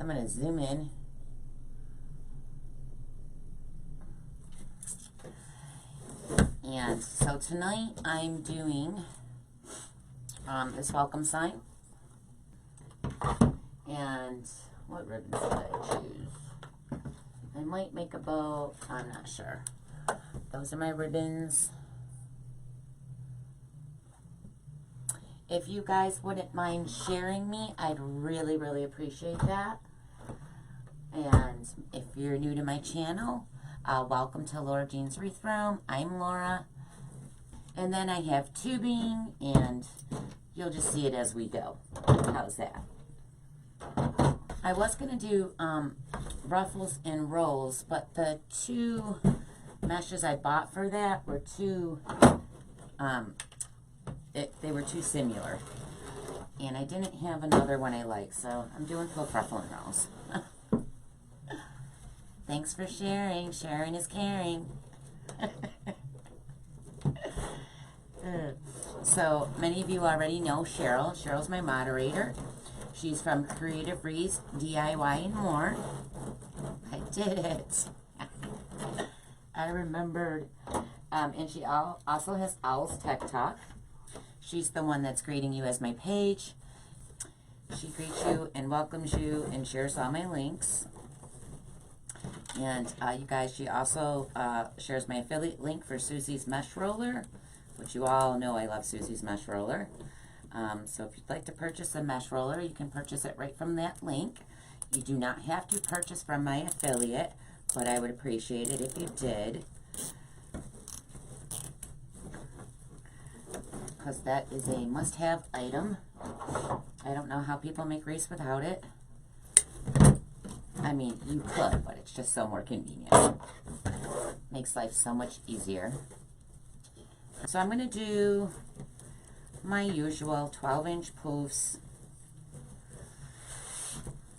going to zoom in. And so tonight I'm doing this welcome sign. And what ribbons did I choose? I might make a bow, I'm not sure. Those are my ribbons. If you guys wouldn't mind sharing me, I'd really, really appreciate that. And if you're new to my channel, welcome to Laura Jean's Wreath Room. I'm Laura. And then I have tubing, and you'll just see it as we go. How's that? I was going to do ruffles and rolls, but the two meshes I bought for that were too, they were too similar. And I didn't have another one I like, so I'm doing both ruffle and rolls. Thanks for sharing. Sharing is caring. So many of you already know Cheryl. Cheryl's my moderator. She's from Creative Wreath, DIY, and more. I did it. I remembered. And she also has Owl's Tech Talk. She's the one that's greeting you as my page. She greets you and welcomes you and shares all my links. And you guys, she also shares my affiliate link for Susie's Mesh Roller, which you all know I love Susie's Mesh Roller. So if you'd like to purchase a mesh roller, you can purchase it right from that link. You do not have to purchase from my affiliate, but I would appreciate it if you did, because that is a must-have item. I don't know how people make wreaths without it. I mean, you could, but it's just so more convenient. Makes life so much easier. So I'm going to do my usual 12-inch poofs.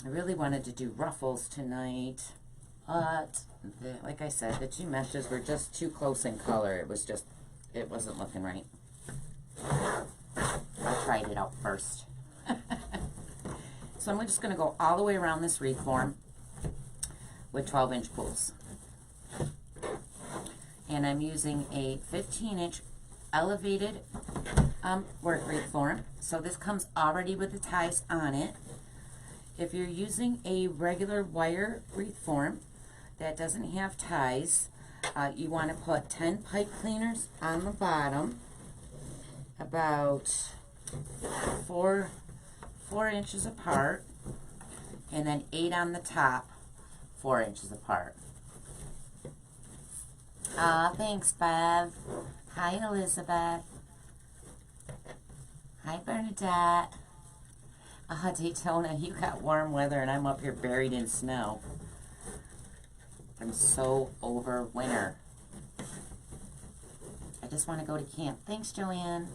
I really wanted to do ruffles tonight, but like I said, the two meshes were just too close in color. It wasn't looking right. I tried it out first. So I'm just going to go all the way around this wreath form with 12-inch poofs. And I'm using a 15-inch elevated work wreath form. So this comes already with the ties on it. If you're using a regular wire wreath form that doesn't have ties, you want to put 10 pipe cleaners on the bottom, about 4 inches apart, and then 8 on the top, 4 inches apart. Thanks, Bev. Hi, Elizabeth. Hi, Bernadette. Daytona, you got warm weather and I'm up here buried in snow. I'm so over winter. I just want to go to camp. Thanks, Joanne.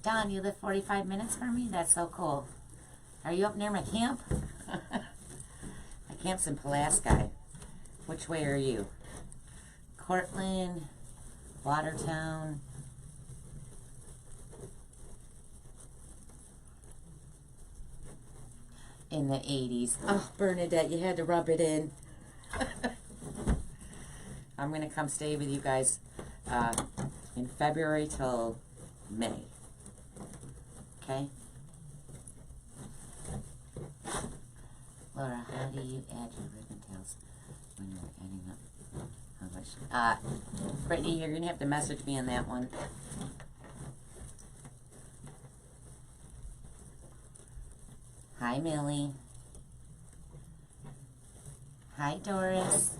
Don, you live 45 minutes from me? That's so cool. Are you up near my camp? My camp's in Pulaski. Which way are you? Cortland, Watertown. In the 80s. Oh, Bernadette, you had to rub it in. I'm going to come stay with you guys in February till May. Okay? Laura, how do you add your ribbon tails when you're adding up how much? Brittany, you're going to have to message me on that one. Hi, Millie. Hi, Doris.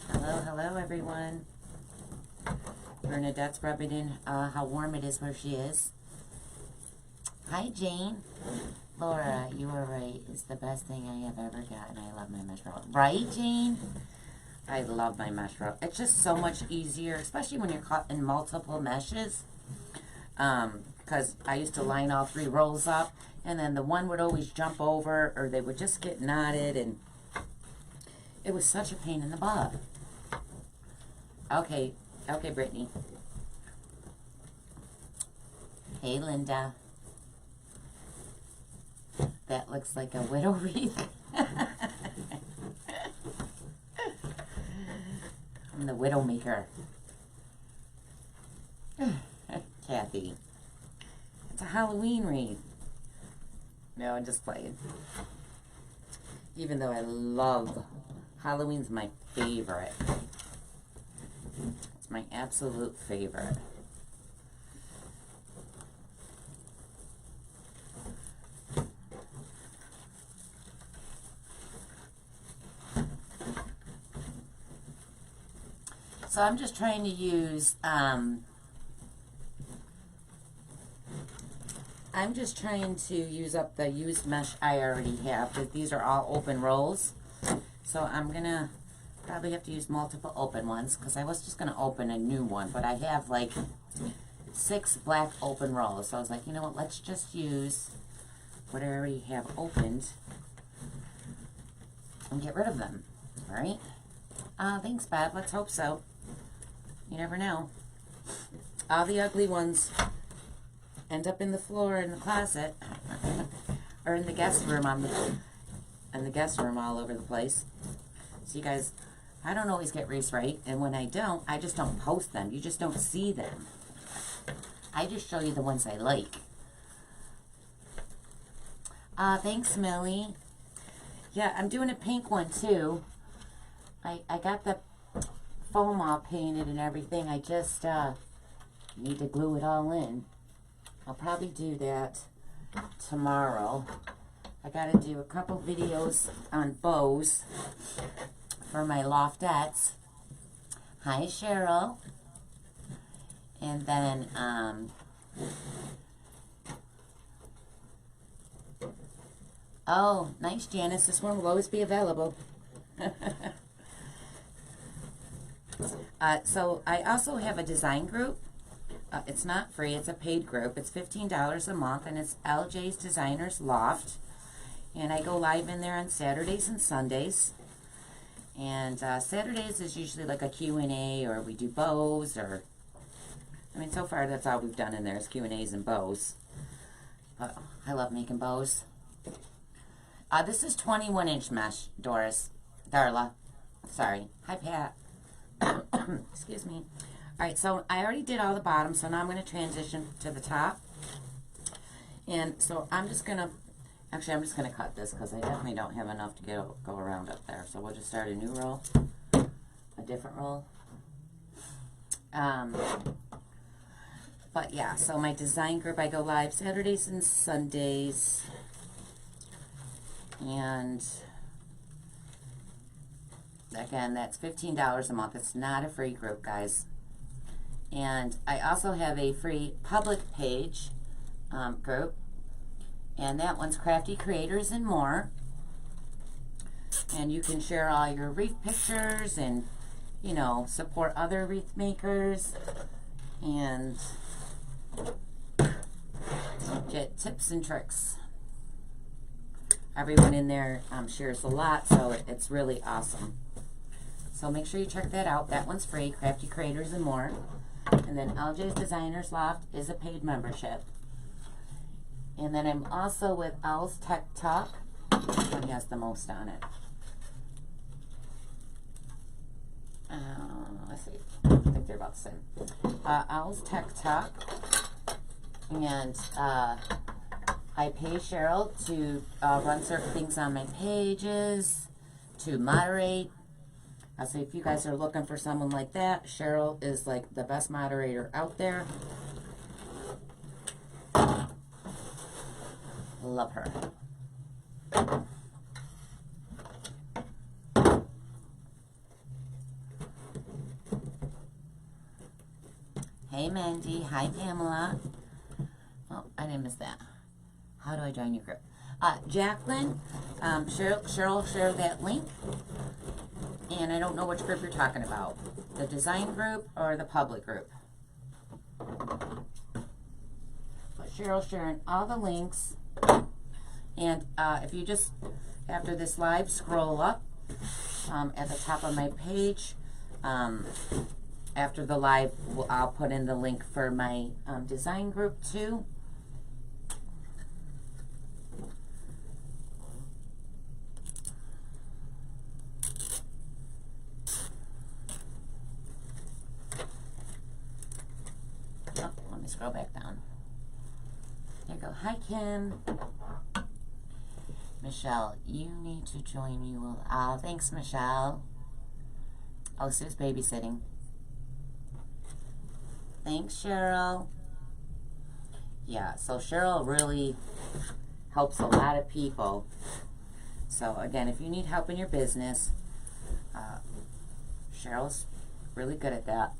Hello, hello, everyone. Bernadette's rubbing in how warm it is where she is. Hi, Jane. Laura, you were right. It's the best thing I have ever gotten. I love my mesh roll. Right, Jane? I love my mesh roll. It's just so much easier, especially when you're caught in multiple meshes. Because because I used to line all 3 rolls up, and then the one would always jump over, or they would just get knotted, and it was such a pain in the butt. Okay, okay, Brittany. Hey, Linda. That looks like a widow wreath. I'm the widow maker. Kathy. It's a Halloween wreath. No, I'm just playing. Even though I love Halloween's my favorite. It's my absolute favorite. So I'm just trying to use, I'm just trying to use up the used mesh I already have, because these are all open rolls. So I'm going to probably have to use multiple open ones, because I was just going to open a new one, but I have like 6 black open rolls. So I was like, you know what, let's just use what I already have opened and get rid of them, all right? Thanks, Bob. Let's hope so. You never know. All the ugly ones end up in the floor in the closet or in the guest room in the guest room all over the place. So you guys, I don't always get wreaths right, and when I don't, I just don't post them. You just don't see them. I just show you the ones I like. Thanks, Millie. Yeah, I'm doing a pink one too. I got the foam all painted and everything. I just need to glue it all in. I'll probably do that tomorrow. I gotta do a couple videos on bows for my loftettes. Hi, Cheryl. And then oh, nice, Janice. This one will always be available. So I also have a design group. It's not free. It's a paid group. It's $15 a month, and it's LJ's Designers Loft. And I go live in there on Saturdays and Sundays. And Saturdays is usually like a Q&A, or we do bows, or I mean, so far that's all we've done in there is Q&As and bows. But I love making bows. This is 21-inch mesh, Doris. Darla. Sorry. Hi, Pat. Excuse me. Alright, so I already did all the bottom, so now I'm going to transition to the top. And so I'm just going to, actually I'm just going to cut this because I definitely don't have enough to go around up there. So we'll just start a new roll, a different roll. But yeah, so my design group, I go live Saturdays and Sundays. And again, that's $15 a month. It's not a free group, guys. And I also have a free public page group. And that one's Crafty Creators and More. And you can share all your wreath pictures and, you know, support other wreath makers. And get tips and tricks. Everyone in there shares a lot, so it's really awesome. So make sure you check that out. That one's free, Crafty Creators and More. And then LJ's Designers Loft is a paid membership. And then I'm also with Owl's Tech Talk. Which one has the most on it? Let's see. I think they're about the same. Owl's Tech Talk. And I pay Cheryl to run certain things on my pages, to moderate. So if you guys are looking for someone like that, Cheryl is like the best moderator out there. Love her. Hey Mandy, hi Pamela. Oh, I didn't miss that. How do I join your group? Jacqueline, Cheryl shared that link. And I don't know which group you're talking about. The design group or the public group. But Cheryl sharing all the links. And if you just, after this live, scroll up at the top of my page. After the live, I'll put in the link for my design group too. Oh, let me scroll back down. There you go. Hi, Kim. Michelle, you need to join. You will. Oh, thanks, Michelle. Oh, Sue's babysitting. Thanks, Cheryl. Yeah, so Cheryl really helps a lot of people. So again, if you need help in your business, Cheryl's really good at that.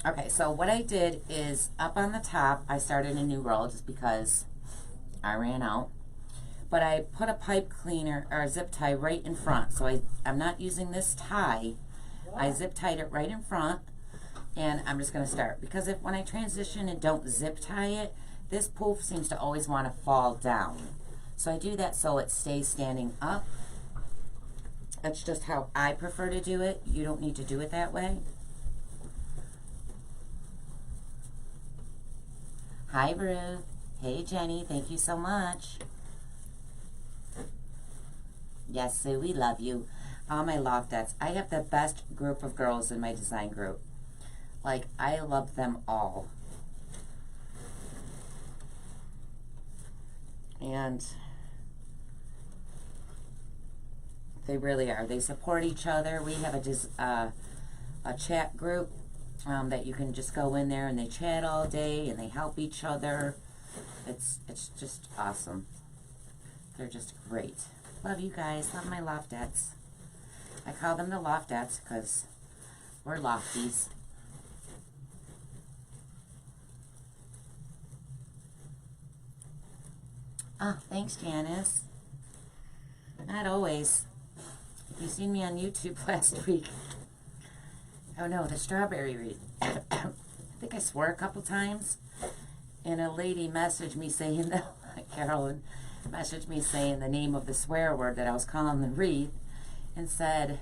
Okay, so what I did is up on the top, I started a new roll just because I ran out. But I put a pipe cleaner or a zip tie right in front. So I'm not using this tie. I zip tied it right in front. And I'm just going to start. Because when I transition and don't zip tie it, this poof seems to always want to fall down. So I do that so it stays standing up. That's just how I prefer to do it. You don't need to do it that way. Hi, Ruth. Hey, Jenny. Thank you so much. Yes, Sue, we love you. All my Loftettes. I have the best group of girls in my design group. Like, I love them all. And they really are. They support each other. We have a chat group that you can just go in there and they chat all day and they help each other. It's just awesome. They're just great. Love you guys. Love my Loftettes. I call them the Loftettes because we're lofties. Oh, thanks, Janice. Not always. If you've seen me on YouTube last week. Oh no, the strawberry wreath. I think I swore a couple times. And a lady messaged me saying that, Carolyn messaged me saying the name of the swear word that I was calling the wreath and said,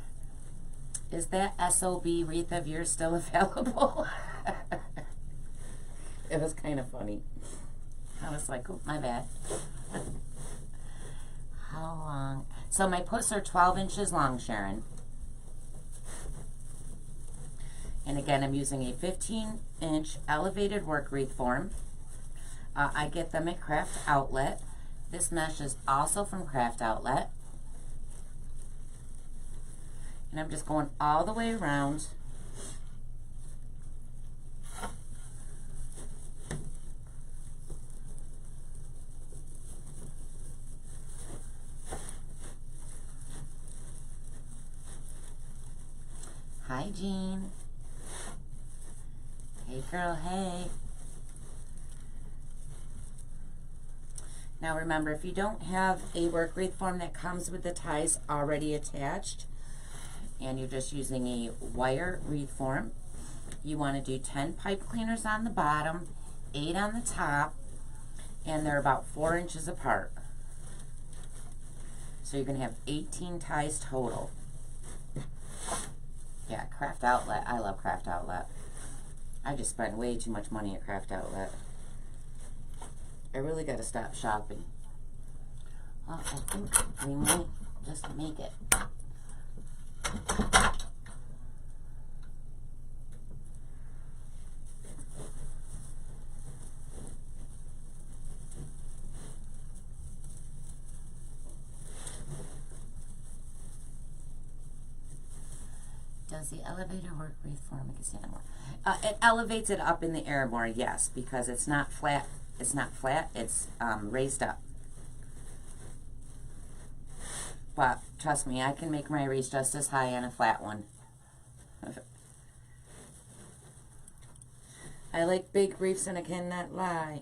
is that SOB wreath of yours still available? It was kind of funny. I was like, oh, my bad. How long? So my puts are 12 inches long, Sharon. And again, I'm using a 15-inch elevated work wreath form. I get them at Craft Outlet. This mesh is also from Craft Outlet. And I'm just going all the way around. Hi, Jean. Hey, girl, hey. Now remember, if you don't have a work wreath form that comes with the ties already attached, and you're just using a wire wreath form, you want to do 10 pipe cleaners on the bottom, 8 on the top, and they're about 4 inches apart. So you're going to have 18 ties total. Yeah, Craft Outlet. I love Craft Outlet. I just spent way too much money at Craft Outlet. I really got to stop shopping. Well, I think we might just make it. Does the elevator work wreath form? I can stand more. It elevates it up in the air more, yes, because it's not flat. It's not flat. It's raised up. But trust me, I can make my wreath just as high on a flat one. I like big wreaths and I cannot lie.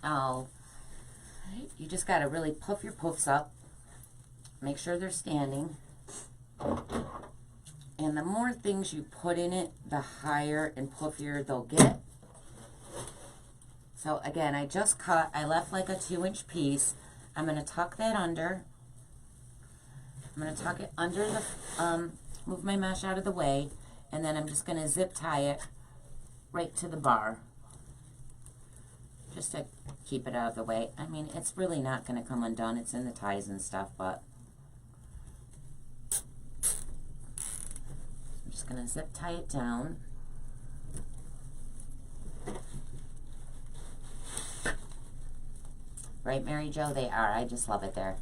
Oh, Right? You just got to really puff your puffs up. Make sure they're standing. And the more things you put in it, the higher and puffier they'll get. So again, I just cut, I left like a 2-inch piece. I'm going to tuck that under. I'm going to tuck it under the, move my mesh out of the way, and then I'm just going to zip tie it right to the bar. Just to keep it out of the way. I mean, it's really not going to come undone. It's in the ties and stuff, but I'm just going to zip tie it down. Right, Mary Jo? They are. I just love it there.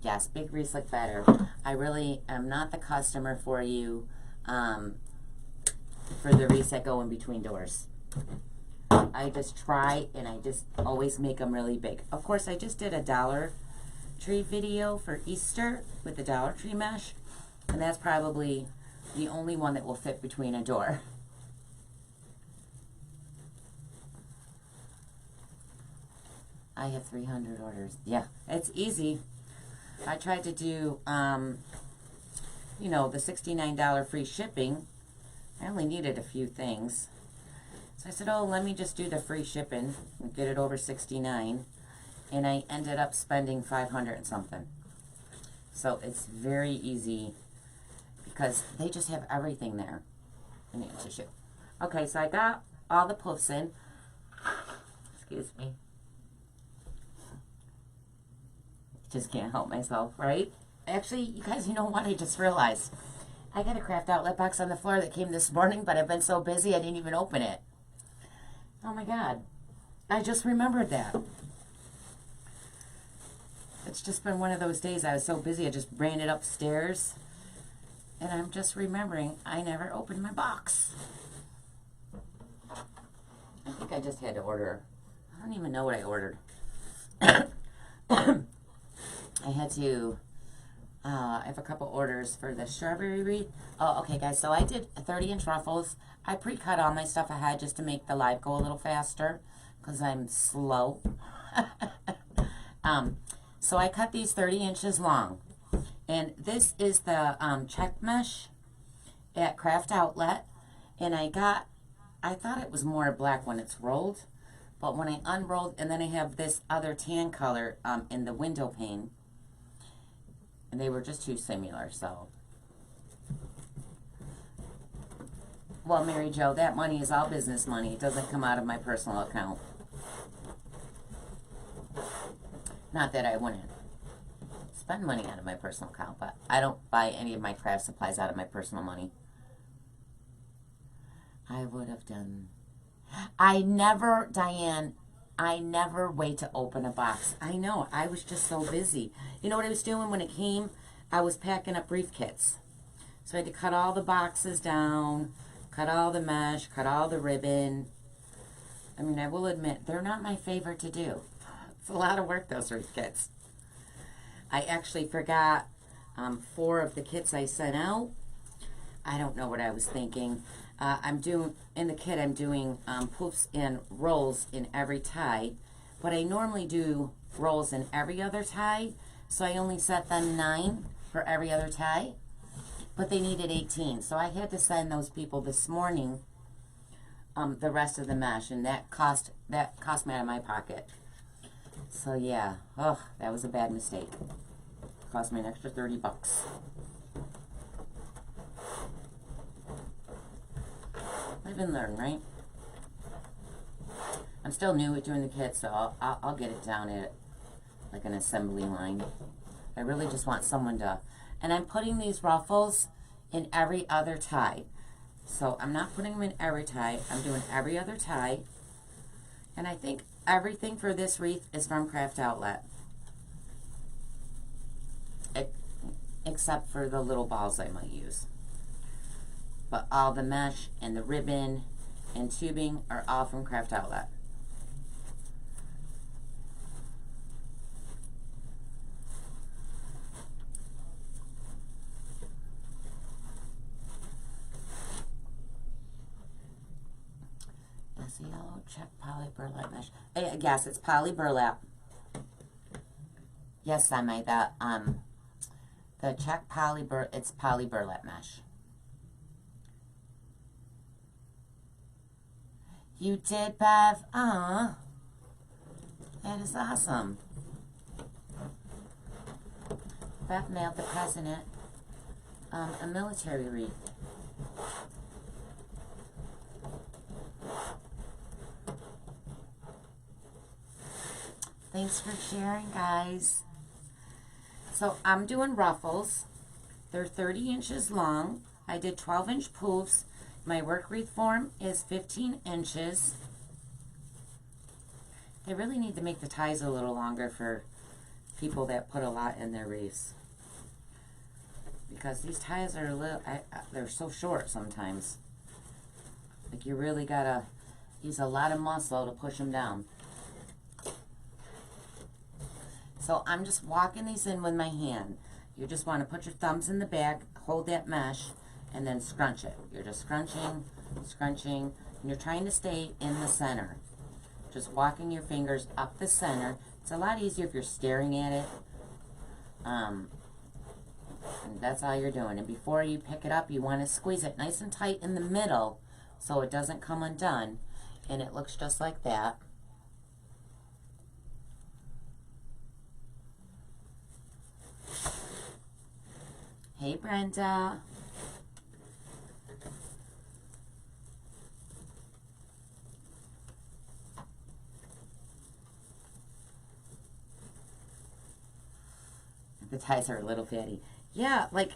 Yes, big wreaths look better. I really am not the customer for you for the wreaths that go in between doors. I just try, and I just always make them really big. Of course, I just did a Dollar Tree video for Easter with the Dollar Tree mesh, and that's probably the only one that will fit between a door. I have 300 orders. Yeah, it's easy. I tried to do, you know, the $69 free shipping. I only needed a few things. So I said, oh, let me just do the free shipping and get it over $69. And I ended up spending $500 and something. So it's very easy because they just have everything there. I need a tissue. Okay, so I got all the puffs in. Excuse me. Just can't help myself, right? Actually, you guys, you know what? I just realized. I got a craft outlet box on the floor that came this morning, but I've been so busy I didn't even open it. Oh my God. I just remembered that. It's just been one of those days. I was so busy, I just ran it upstairs. And I'm just remembering I never opened my box. I think I just had to order. I don't even know what I ordered. I had to, I have a couple orders for the strawberry wreath. Oh, okay, guys, so I did 30-inch ruffles. I pre-cut all my stuff ahead just to make the live go a little faster because I'm slow. So I cut these 30 inches long. And this is the check mesh at Craft Outlet. And I thought it was more black when it's rolled. But when I unrolled, and then I have this other tan color in the window pane. And they were just too similar, so. Well, Mary Jo, that money is all business money. It doesn't come out of my personal account. Not that I wouldn't spend money out of my personal account, but I don't buy any of my craft supplies out of my personal money. I would have done. I never, Diane, I never wait to open a box. I know, I was just so busy. You know what I was doing when it came? I was packing up WreathKits. So I had to cut all the boxes down, cut all the mesh, cut all the ribbon. I mean, I will admit, they're not my favorite to do. It's a lot of work, those WreathKits. I actually forgot 4 of the kits I sent out. I don't know what I was thinking. In the kit, I'm doing poofs and rolls in every tie. But I normally do rolls in every other tie. So I only set them 9 for every other tie. But they needed 18. So I had to send those people this morning the rest of the mesh. And that cost me out of my pocket. So yeah. Oh, that was a bad mistake. Cost me an extra 30 bucks. Live and learn, right? I'm still new at doing the kit, so I'll get it down at like an assembly line. I really just want someone to, and I'm putting these ruffles in every other tie. So I'm not putting them in every tie. I'm doing every other tie. And I think everything for this wreath is from Craft Outlet. Except for the little balls I might use. But all the mesh and the ribbon and tubing are all from Craft Outlet. That's the yellow check poly burlap mesh. Yes, it's poly burlap. Yes, I made the check it's poly burlap mesh. You did, Bev? Aw, that is awesome. Bev mailed the president a military wreath. Thanks for sharing, guys. So I'm doing ruffles. They're 30 inches long. I did 12-inch poofs. My work wreath form is 15 inches. They really need to make the ties a little longer for people that put a lot in their wreaths. Because these ties are a little, they're so short sometimes. Like you really gotta use a lot of muscle to push them down. So I'm just walking these in with my hand. You just want to put your thumbs in the back, hold that mesh, and then scrunch it. You're just scrunching, scrunching, and you're trying to stay in the center. Just walking your fingers up the center. It's a lot easier if you're staring at it. And that's all you're doing. And before you pick it up, you want to squeeze it nice and tight in the middle so it doesn't come undone. And it looks just like that. Hey, Brenda. The ties are a little fatty. Yeah, like,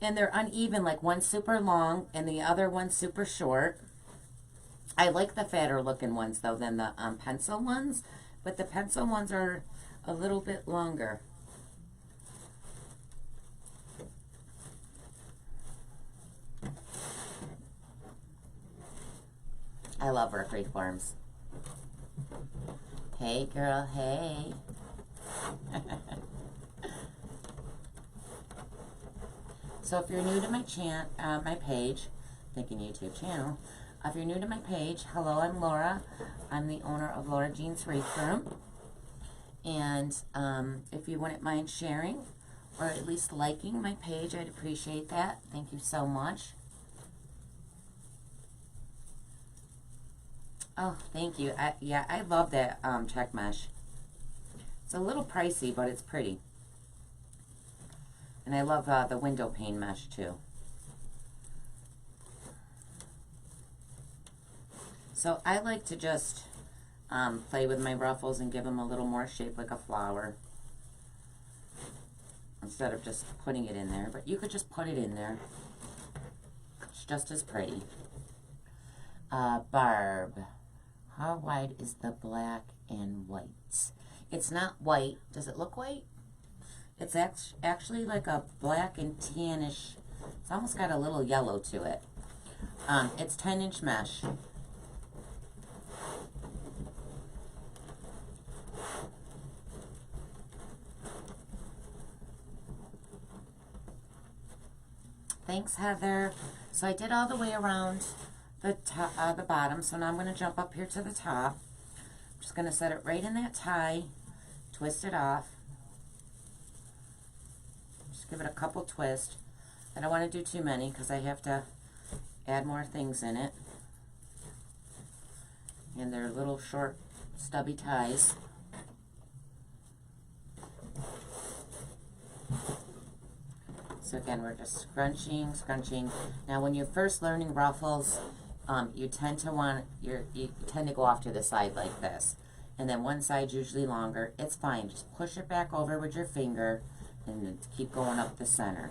and they're uneven, like one's super long and the other one's super short. I like the fatter looking ones though than the pencil ones, but the pencil ones are a little bit longer. I love work wreath forms. Hey girl, hey. So if you're new to my page, thinking YouTube channel, if you're new to my page, hello, I'm Laura. I'm the owner of Laura Jean's Wreath Room. And if you wouldn't mind sharing or at least liking my page, I'd appreciate that. Thank you so much. Oh, thank you. Yeah, I love that check mesh. It's a little pricey, but it's pretty. And I love the window pane mesh too. So I like to just play with my ruffles and give them a little more shape like a flower. Instead of just putting it in there. But you could just put it in there. It's just as pretty. Barb. How wide is the black and white? It's not white. Does it look white? It's actually like a black and tannish. It's almost got a little yellow to it. It's 10-inch mesh. Thanks, Heather. So I did all the way around the bottom. So now I'm going to jump up here to the top. I'm just going to set it right in that tie. Twist it off. Just give it a couple twists. I don't want to do too many because I have to add more things in it. And they're little short stubby ties. So again, we're just scrunching, scrunching. Now when you're first learning ruffles, you tend to go off to the side like this. And then one side's usually longer. It's fine. Just push it back over with your finger and keep going up the center.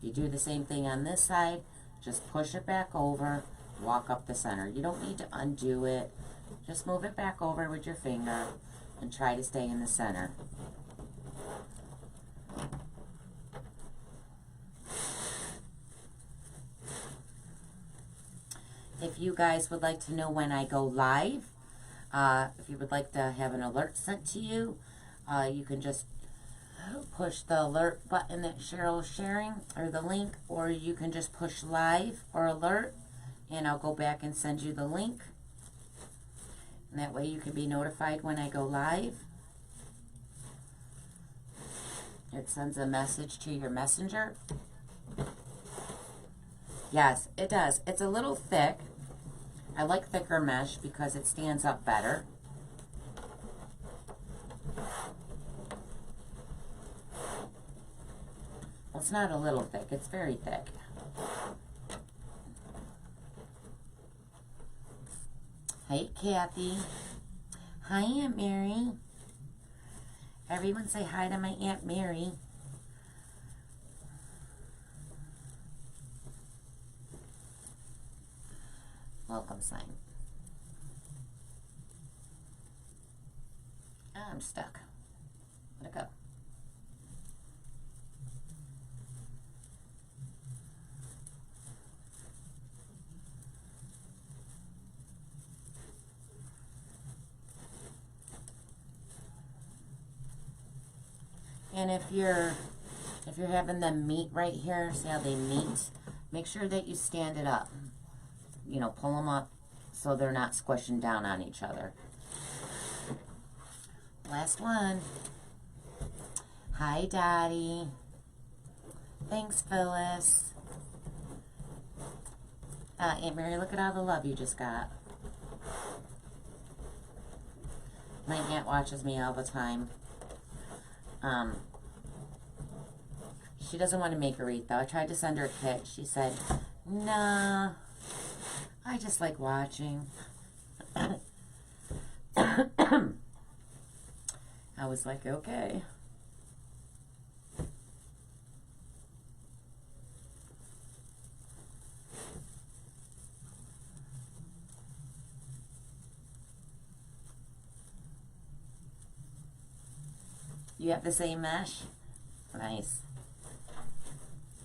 You do the same thing on this side. Just push it back over, walk up the center. You don't need to undo it. Just move it back over with your finger and try to stay in the center. If you guys would like to know when I go live, if you would like to have an alert sent to you, you can just push the alert button that Cheryl's sharing, or the link, or you can just push live or alert, and I'll go back and send you the link. And that way you can be notified when I go live. It sends a message to your messenger. Yes, it does. It's a little thick. I like thicker mesh because it stands up better. Well, it's not a little thick. It's very thick. Hey, Kathy. Hi, Aunt Mary. Everyone say hi to my Aunt Mary. Welcome sign. I'm stuck. Let it go. And if you're having them meet right here, see how they meet? Make sure that you stand it up. You know, pull them up so they're not squishing down on each other. Last one. Hi, Dottie. Thanks, Phyllis. Aunt Mary, look at all the love you just got. My aunt watches me all the time. She doesn't want to make a wreath, though. I tried to send her a kit. She said, nah, I just like watching. I was like, okay. You have the same mesh? Nice.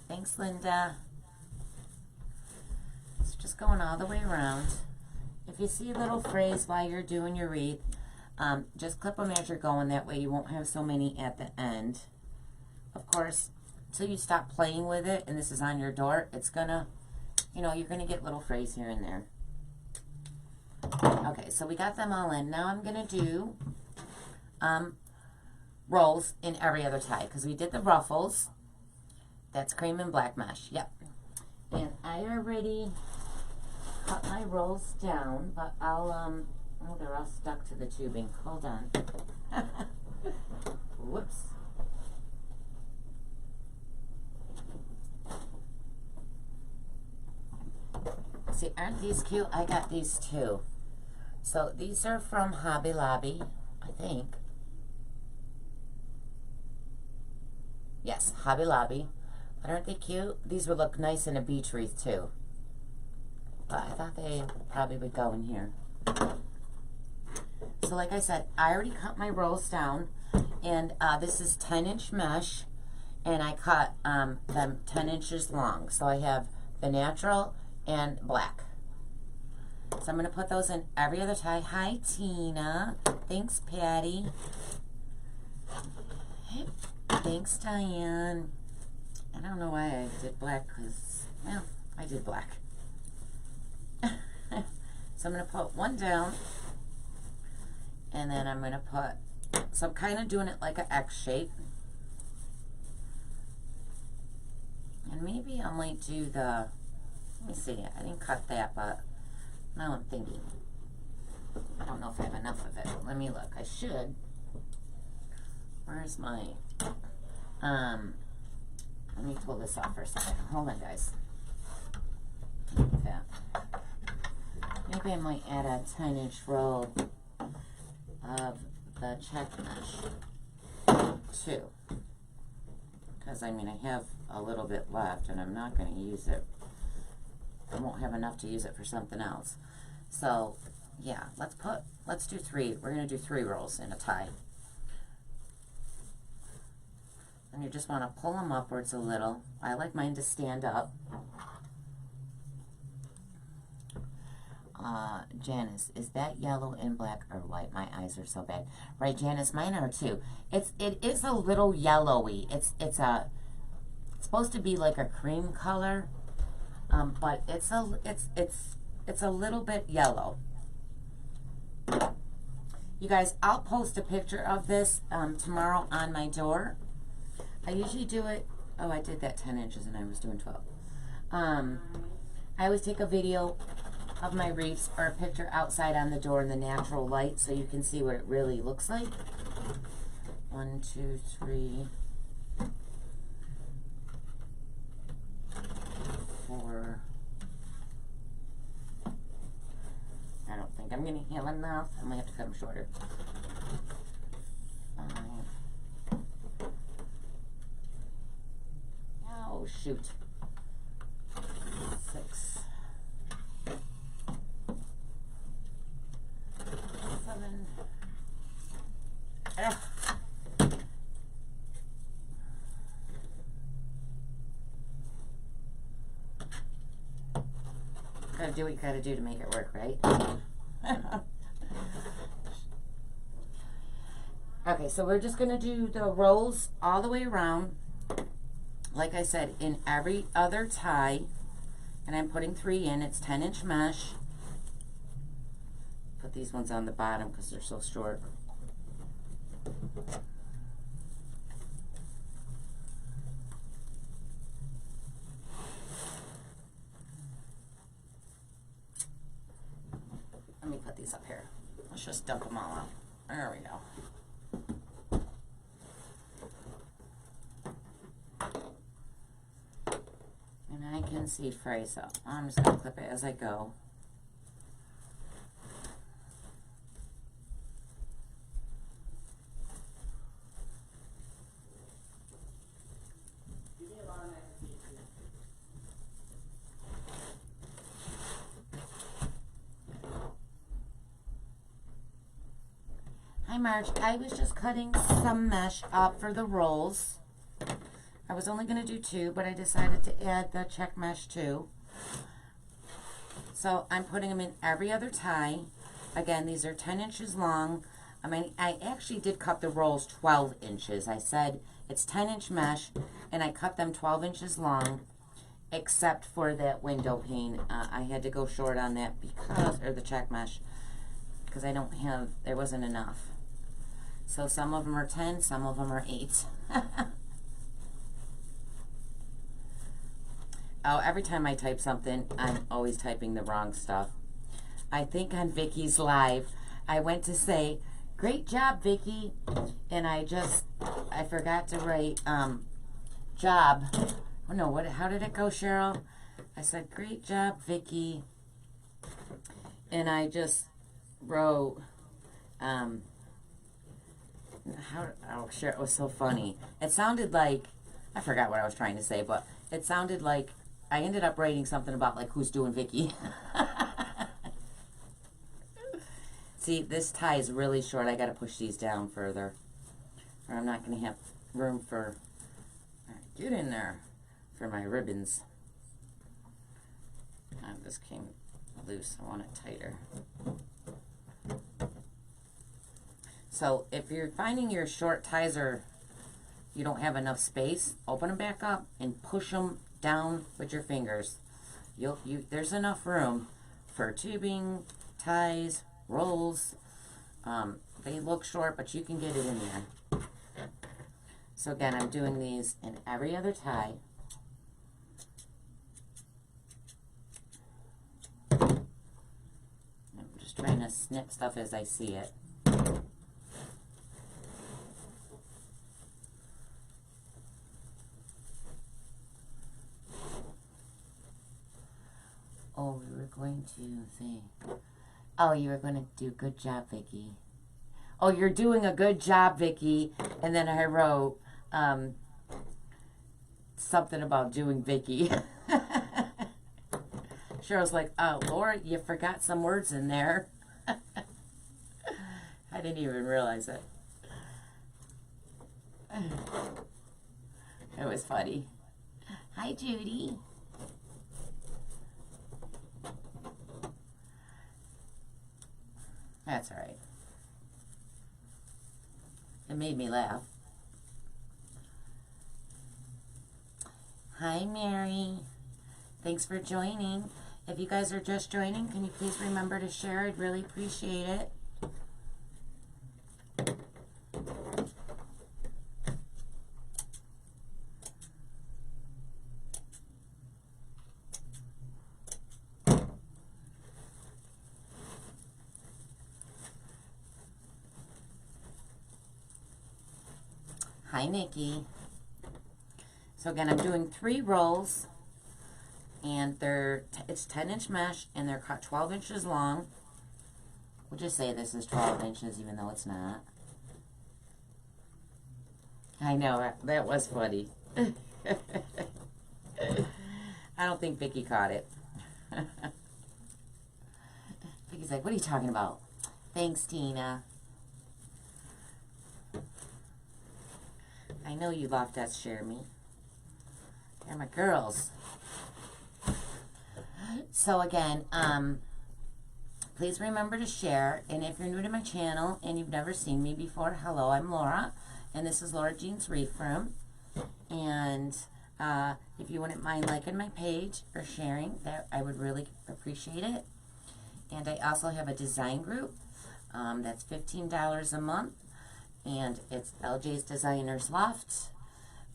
Thanks, Linda. It's just going all the way around. If you see a little phrase while you're doing your wreath, just clip them as you're going. That way you won't have so many at the end. Of course, until you stop playing with it and this is on your door, it's gonna, you know, you're gonna get little phrase here and there. Okay, so we got them all in. Now I'm gonna do rolls in every other tie because we did the ruffles. That's cream and black mesh. Yep. And I already cut my rolls down, but I'll oh, they're all stuck to the tubing. Hold on. Whoops. See, aren't these cute? I got these too. So these are from Hobby Lobby, I think. Yes, Hobby Lobby. But aren't they cute? These would look nice in a beach wreath too. But I thought they probably would go in here. So like I said, I already cut my rolls down. And this is 10-inch mesh. And I cut them 10 inches long. So I have the natural and black. So I'm going to put those in every other tie. Hi, Tina. Thanks, Patty. Thanks, Diane. I don't know why I did black because, well, I did black. So I'm going to put one down. And then I'm going to put, so I'm kind of doing it like an X shape. And maybe I might do the, let me see, I didn't cut that, but now I'm thinking. I don't know if I have enough of it. Let me look. I should. Where's my, let me pull this off for a second. Hold on, guys. Like that. Maybe I might add a 10-inch roll of the check mesh too. Because, I mean, I have a little bit left and I'm not going to use it. I won't have enough to use it for something else. So, yeah, let's do 3. We're going to do 3 rolls in a tie. And you just want to pull them upwards a little. I like mine to stand up. Janice, is that yellow and black or white? My eyes are so bad. Right, Janice, mine are too. It is a little yellowy. It's supposed to be like a cream color, but it's a little bit yellow. You guys, I'll post a picture of this tomorrow on my door. I usually do it, oh, I did that 10 inches and I was doing 12. I always take a video of my wreaths or a picture outside on the door in the natural light so you can see what it really looks like. 1, 2, 3, 4. I don't think I'm going to have enough. I might have to cut them shorter. 5. Oh, shoot. 6. 7. Ugh. Gotta do what you gotta do to make it work, right? Okay, so we're just gonna do the rolls all the way around. Like I said, in every other tie, and I'm putting 3 in. It's 10-inch mesh. Put these ones on the bottom because they're so short. Let me put these up here. Let's just dump them all out. There we go. And I can see fray, so I'm just going to clip it as I go. Hi Marge, I was just cutting some mesh up for the rolls. I was only going to do 2, but I decided to add the check mesh too. So I'm putting them in every other tie. Again, these are 10 inches long. I mean, I actually did cut the rolls 12 inches. I said it's 10-inch mesh, and I cut them 12 inches long, except for that window pane. I had to go short on that because, or the check mesh, because I don't have, there wasn't enough. So some of them are 10, some of them are 8. Oh, every time I type something, I'm always typing the wrong stuff. I think on Vicky's live, I went to say, great job, Vicky, and I forgot to write, job. Oh no, how did it go, Cheryl? I said, great job, Vicky, and I just wrote, oh, Cheryl, it was so funny. It sounded like, I forgot what I was trying to say, but it sounded like, I ended up writing something about like who's doing Vicky. See, this tie is really short. I got to push these down further, or I'm not going to have room for. All right, get in there for my ribbons. This came loose. I want it tighter. So if you're finding your short ties you don't have enough space, open them back up and push them down with your fingers. There's enough room for tubing, ties, rolls. They look short, but you can get it in there. So again, I'm doing these in every other tie. I'm just trying to snip stuff as I see it. Oh, we were going to say, oh, you were going to do good job, Vicky. Oh, you're doing a good job, Vicky. And then I wrote something about doing Vicky. Cheryl's like, oh, Laura, you forgot some words in there. I didn't even realize it. It was funny. Hi, Judy. That's all right. It made me laugh. Hi, Mary. Thanks for joining. If you guys are just joining, can you please remember to share? I'd really appreciate it. Hi, Nikki. So again, I'm doing 3 rolls, and it's 10-inch mesh, and they're cut 12 inches long. We'll just say this is 12 inches, even though it's not. I know, that was funny. I don't think Vicky caught it. Vicky's like, what are you talking about? Thanks, Tina. I know you Loftettes share me. They're my girls. So again, please remember to share. And if you're new to my channel and you've never seen me before, hello, I'm Laura. And this is Laura Jean's Wreath Room. And if you wouldn't mind liking my page or sharing, that I would really appreciate it. And I also have a design group that's $15 a month. And it's LJ's Designer's Loft,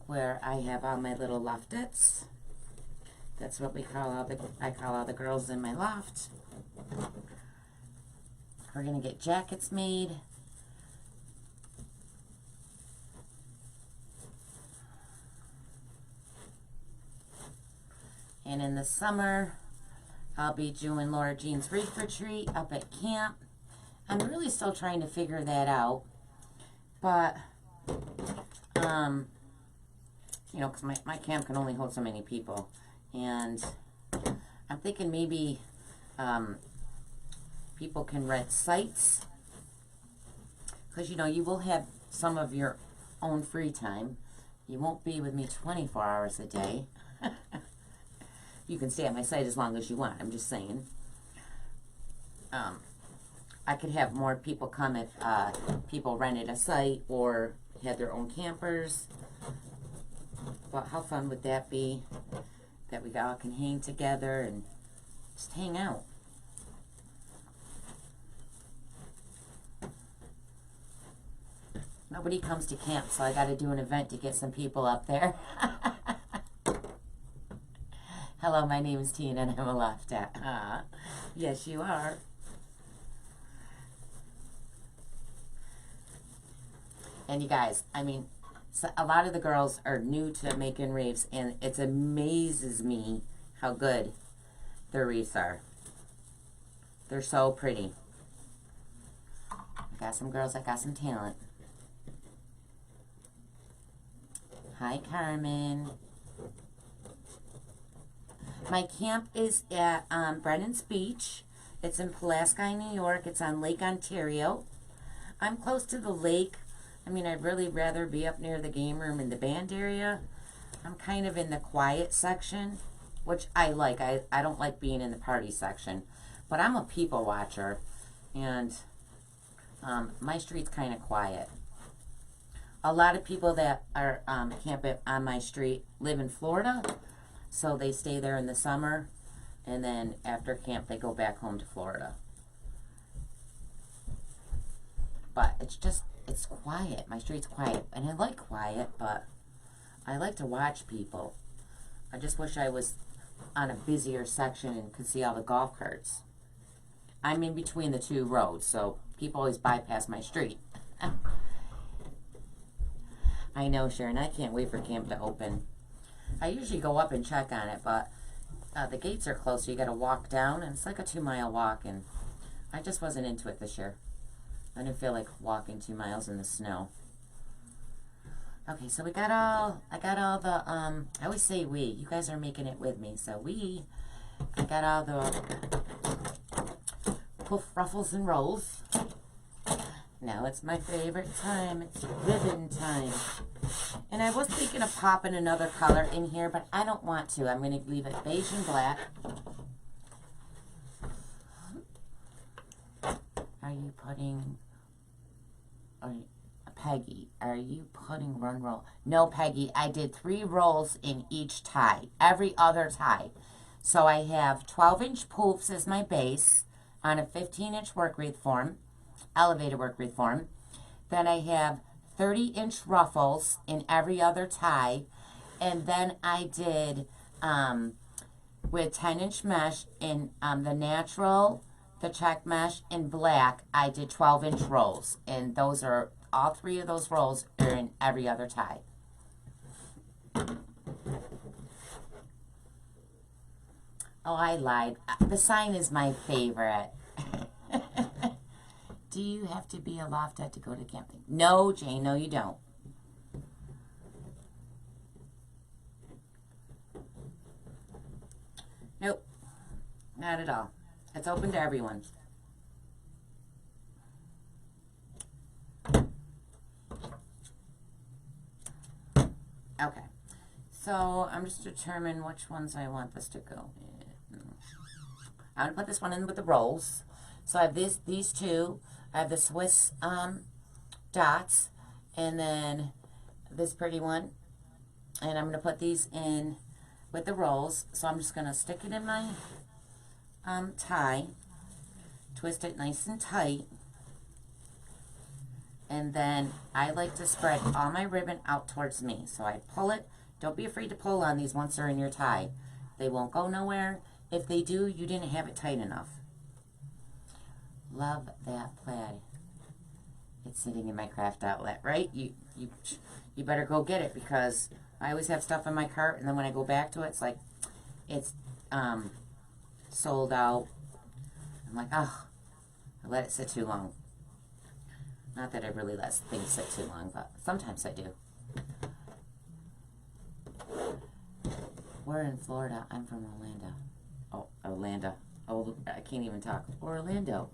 where I have all my little loftettes. That's what I call all the girls in my loft. We're gonna get jackets made. And in the summer, I'll be doing Laura Jean's Wreath Retreat up at camp. I'm really still trying to figure that out. But, you know, because my camp can only hold so many people. And I'm thinking maybe people can rent sites. Because, you know, you will have some of your own free time. You won't be with me 24 hours a day. You can stay at my site as long as you want. I'm just saying. I could have more people come if people rented a site or had their own campers. But how fun would that be? That we all can hang together and just hang out. Nobody comes to camp, so I got to do an event to get some people up there. Hello, my name is Tina and I'm a Loftette. Yes, you are. And you guys, I mean, so a lot of the girls are new to making wreaths, and it amazes me how good their wreaths are. They're so pretty. I got some girls that got some talent. Hi, Carmen. My camp is at Brennan's Beach. It's in Pulaski, New York. It's on Lake Ontario. I'm close to the lake. I mean, I'd really rather be up near the game room in the band area. I'm kind of in the quiet section, which I like. I don't like being in the party section. But I'm a people watcher, and my street's kind of quiet. A lot of people that are camping on my street live in Florida, so they stay there in the summer, and then after camp they go back home to Florida. But it's quiet. My street's quiet. And I like quiet, but I like to watch people. I just wish I was on a busier section and could see all the golf carts. I'm in between the 2 roads, so people always bypass my street. I know, Sharon. I can't wait for camp to open. I usually go up and check on it, but the gates are closed, so you got to walk down, and it's like a 2-mile walk, and I just wasn't into it this year. I didn't feel like walking 2 miles in the snow. Okay, so I got all the, I always say we. You guys are making it with me. So I got all the poof, ruffles, and rolls. Now it's my favorite time. It's ribbon time. And I was thinking of popping another color in here, but I don't want to. I'm going to leave it beige and black. Are you putting... Peggy, are you putting 1 roll? No, Peggy, I did 3 rolls in each tie, every other tie. So I have 12-inch poofs as my base on a 15-inch work wreath form, elevated work wreath form. Then I have 30-inch ruffles in every other tie. And then I did, with 10-inch mesh in the natural, the check mesh in black, I did 12-inch rolls, and those are all 3 of those rolls are in every other tie. Oh, I lied. The sign is my favorite. Do you have to be a Lofted to go to camping? No, Jane, no you don't. Nope, not at all. It's open to everyone. Okay, so I'm just determining which ones I want this to go in. I'm gonna put this one in with the rolls. So I have these 2. I have the Swiss dots, and then this pretty one. And I'm gonna put these in with the rolls. So I'm just gonna stick it in my tie, twist it nice and tight, and then I like to spread all my ribbon out towards me. So I pull it. Don't be afraid to pull on these once they're in your tie. They won't go nowhere. If they do, you didn't have it tight enough. Love that plaid. It's sitting in my craft outlet, right? You better go get it, because I always have stuff in my cart, and then when I go back to it, it's like it's sold out. I'm like, oh, I let it sit too long. Not that I really let things sit too long, but sometimes I do. We're in Florida. I'm from Orlando. Oh, Orlando. Oh, I can't even talk. Orlando.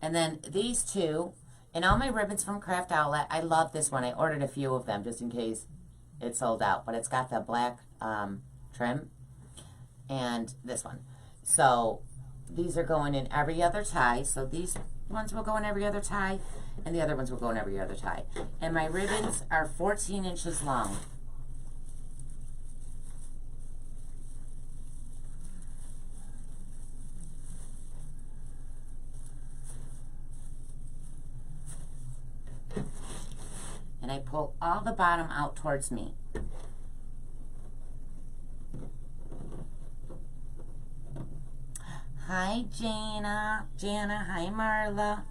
And then these 2, and all my ribbons from Craft Outlet. I love this one. I ordered a few of them just in case it sold out. But it's got the black trim and this one. So these are going in every other tie. So these ones will go in every other tie, and the other ones will go in every other tie. And my ribbons are 14 inches long. And I pull all the bottom out towards me. Hi, Jana. Jana, hi, Marla.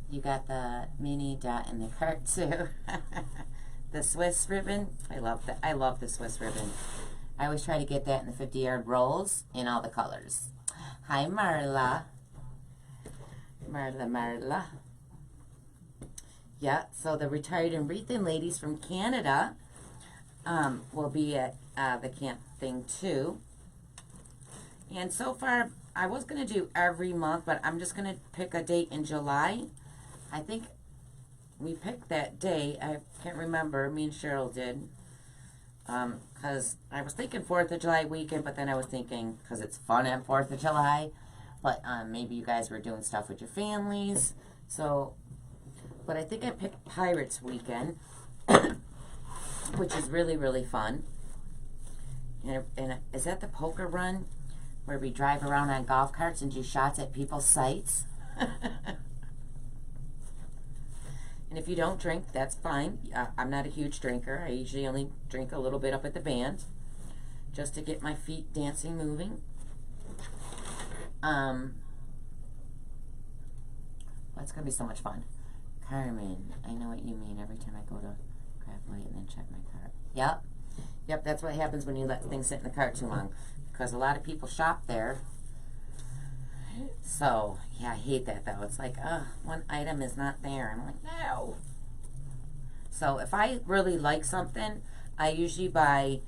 You got the mini dot in the cart, too. The Swiss ribbon. I love that. I love the Swiss ribbon. I always try to get that in the 50-yard rolls in all the colors. Hi, Marla. Marla. Yeah, so the Retired and Wreath1 ladies from Canada will be at the camp thing, too. And so far, I was going to do every month, but I'm just going to pick a date in July. I think we picked that day. I can't remember. Me and Cheryl did. Because I was thinking 4th of July weekend, but then I was thinking, because it's fun at 4th of July, but maybe you guys were doing stuff with your families. So, but I think I picked Pirates weekend, which is really, really fun. And is that the poker run where we drive around on golf carts and do shots at people's sites? And if you don't drink, that's fine. I'm not a huge drinker. I usually only drink a little bit up at the band just to get my feet dancing, moving. That's going to be so much fun. Carmen, I know what you mean. Every time I go to grab light and then check my cart. Yep. Yep, that's what happens when you let things sit in the cart too long. Because a lot of people shop there. So, yeah, I hate that though. It's like, one item is not there. I'm like, no. So, if I really like something, I usually buy,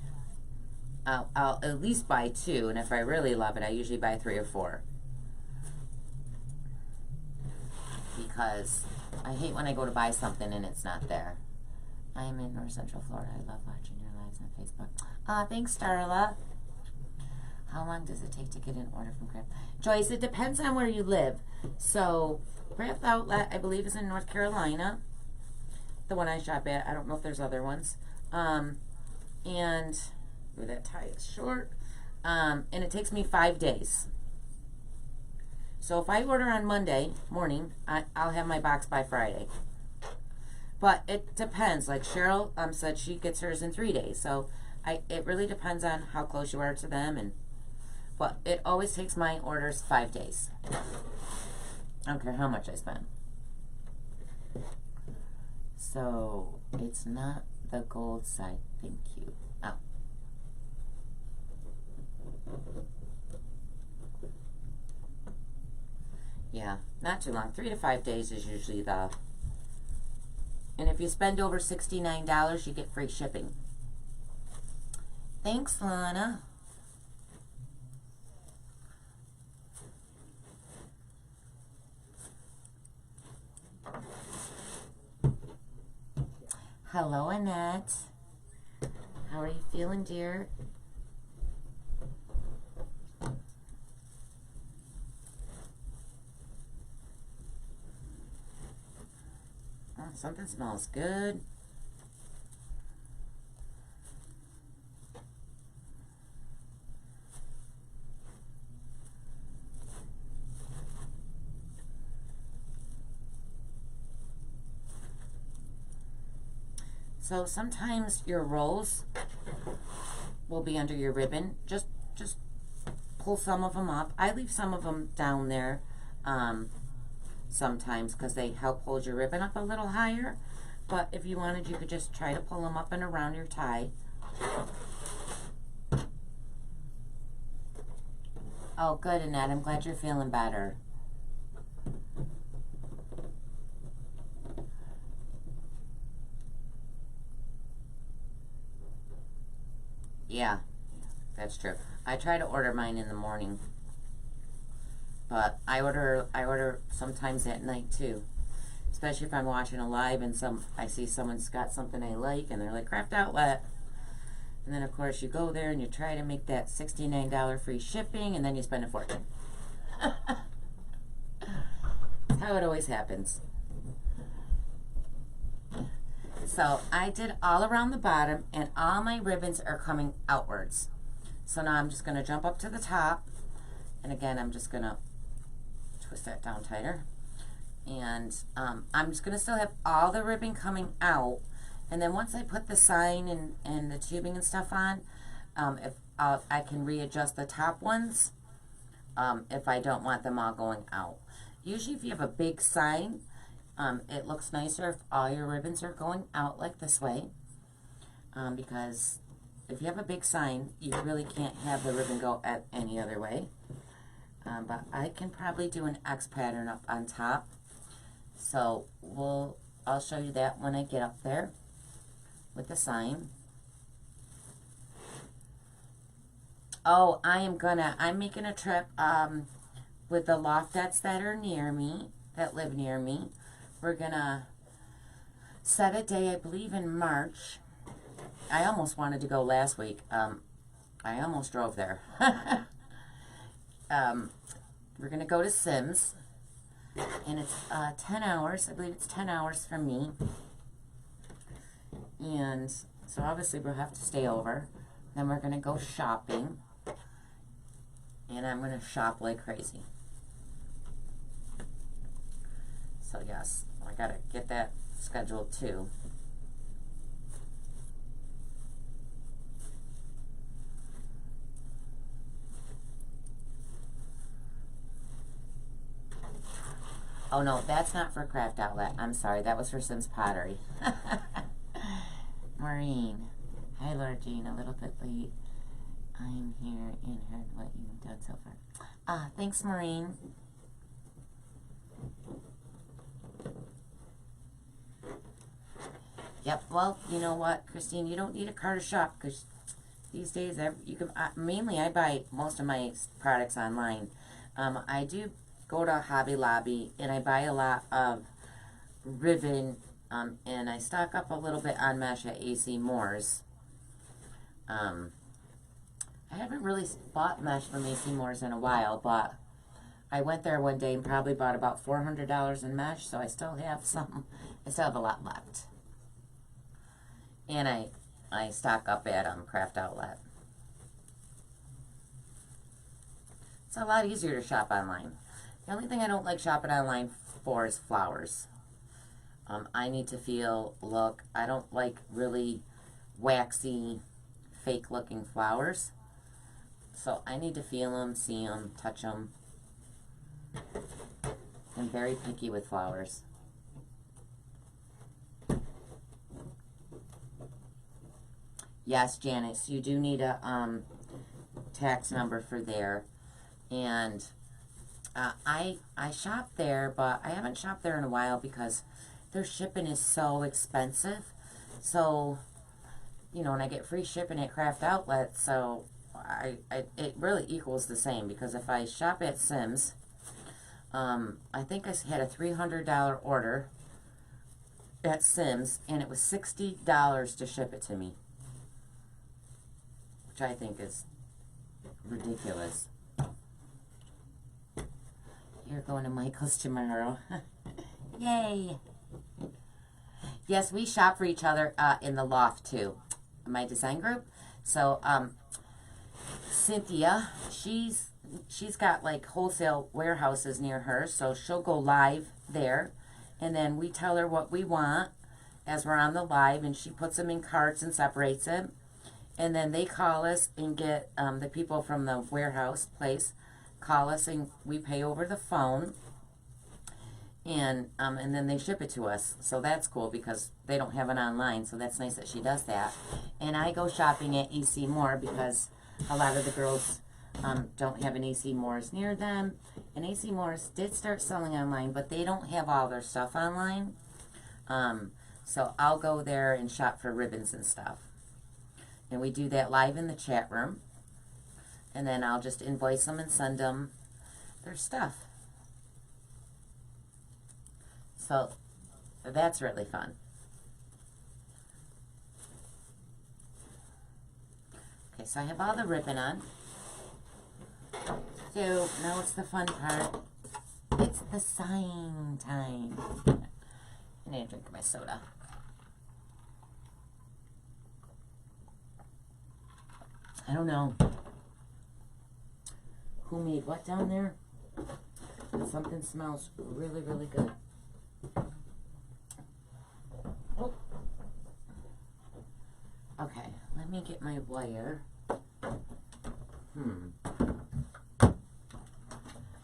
I'll at least buy 2. And if I really love it, I usually buy 3 or 4. Because I hate when I go to buy something and it's not there. I am in North Central Florida. I love watching your lives on Facebook. Thanks, Starla. How long does it take to get an order from Craft? Joyce, it depends on where you live. So, Craft Outlet, I believe, is in North Carolina. The one I shop at. I don't know if there's other ones. And, ooh, that tie is short. And it takes me 5 days. So, if I order on Monday morning, I'll have my box by Friday. But it depends. Like Cheryl said, she gets hers in 3 days. So, It really depends on how close you are to them, but it always takes my orders 5 days. I don't care how much I spend. So it's not the gold side. Thank you. Oh. Yeah, not too long. 3 to 5 days is usually the... And if you spend over $69, you get free shipping. Thanks, Lana. Hello, Annette. How are you feeling, dear? Oh, something smells good. So sometimes your rolls will be under your ribbon. Just pull some of them up. I leave some of them down there sometimes because they help hold your ribbon up a little higher. But if you wanted, you could just try to pull them up and around your tie. Oh, good, Annette. I'm glad you're feeling better. Yeah, that's true. I try to order mine in the morning, but I order sometimes at night too. Especially if I'm watching a live and I see someone's got something I like and they're like Craft Outlet. And then of course you go there and you try to make that $69 free shipping and then you spend a fortune. That's how it always happens. So I did all around the bottom and all my ribbons are coming outwards. So now I'm just going to jump up to the top. And again, I'm just going to twist that down tighter. And I'm just going to still have all the ribbon coming out. And then once I put the sign and the tubing and stuff on, if I can readjust the top ones if I don't want them all going out. Usually if you have a big sign, it looks nicer if all your ribbons are going out like this way. Because if you have a big sign, you really can't have the ribbon go at any other way. But I can probably do an X pattern up on top. So I'll show you that when I get up there with the sign. Oh, I'm making a trip with the Loftettes that are near me, that live near me. We're gonna set a day, I believe in March. I almost wanted to go last week. I almost drove there. We're gonna go to Sims, and it's 10 hours. I believe it's 10 hours from me. And so obviously we'll have to stay over. Then we're gonna go shopping, and I'm gonna shop like crazy. So yes, I gotta get that scheduled too. Oh no, that's not for Craft Outlet. I'm sorry, that was for Sims Pottery. Maureen. Hi, Lord Jean, a little bit late. I'm here and heard what you've done so far. Thanks, Maureen. Yep, well, you know what, Christine, you don't need a car to shop because these days you can. Mainly, I buy most of my products online. I do go to Hobby Lobby and I buy a lot of ribbon, and I stock up a little bit on mesh at AC Moore's. I haven't really bought mesh from AC Moore's in a while, but I went there one day and probably bought about $400 in mesh, so I still have some. I still have a lot left. And I stock up at Craft Outlet. It's a lot easier to shop online. The only thing I don't like shopping online for is flowers. I need to look. I don't like really waxy, fake looking flowers. So I need to feel them, see them, touch them. I'm very picky with flowers. Yes, Janice, you do need a tax number for there. And I shop there, but I haven't shopped there in a while because their shipping is so expensive. So, you know, and I get free shipping at Craft Outlet, so it really equals the same, because if I shop at Sims, I think I had a $300 order at Sims, and it was $60 to ship it to me, which I think is ridiculous. You're going to Michael's tomorrow. Yay! Yes, we shop for each other in the loft too, my design group. So Cynthia, she's got like wholesale warehouses near her, so she'll go live there, and then we tell her what we want as we're on the live, and she puts them in carts and separates them, and then they call us and get the people from the warehouse place call us, and we pay over the phone, and then they ship it to us. So that's cool because they don't have it online, so that's nice that she does that. And I go shopping at AC Moore because a lot of the girls don't have an AC Moore's near them. And AC Moore's did start selling online, but they don't have all their stuff online. So I'll go there and shop for ribbons and stuff. And we do that live in the chat room. And then I'll just invoice them and send them their stuff. So that's really fun. Okay, so I have all the ribbon on. So now it's the fun part. It's the sign time. I need to drink my soda. I don't know who made what down there, but something smells really, really good. Oh. Okay, let me get my wire.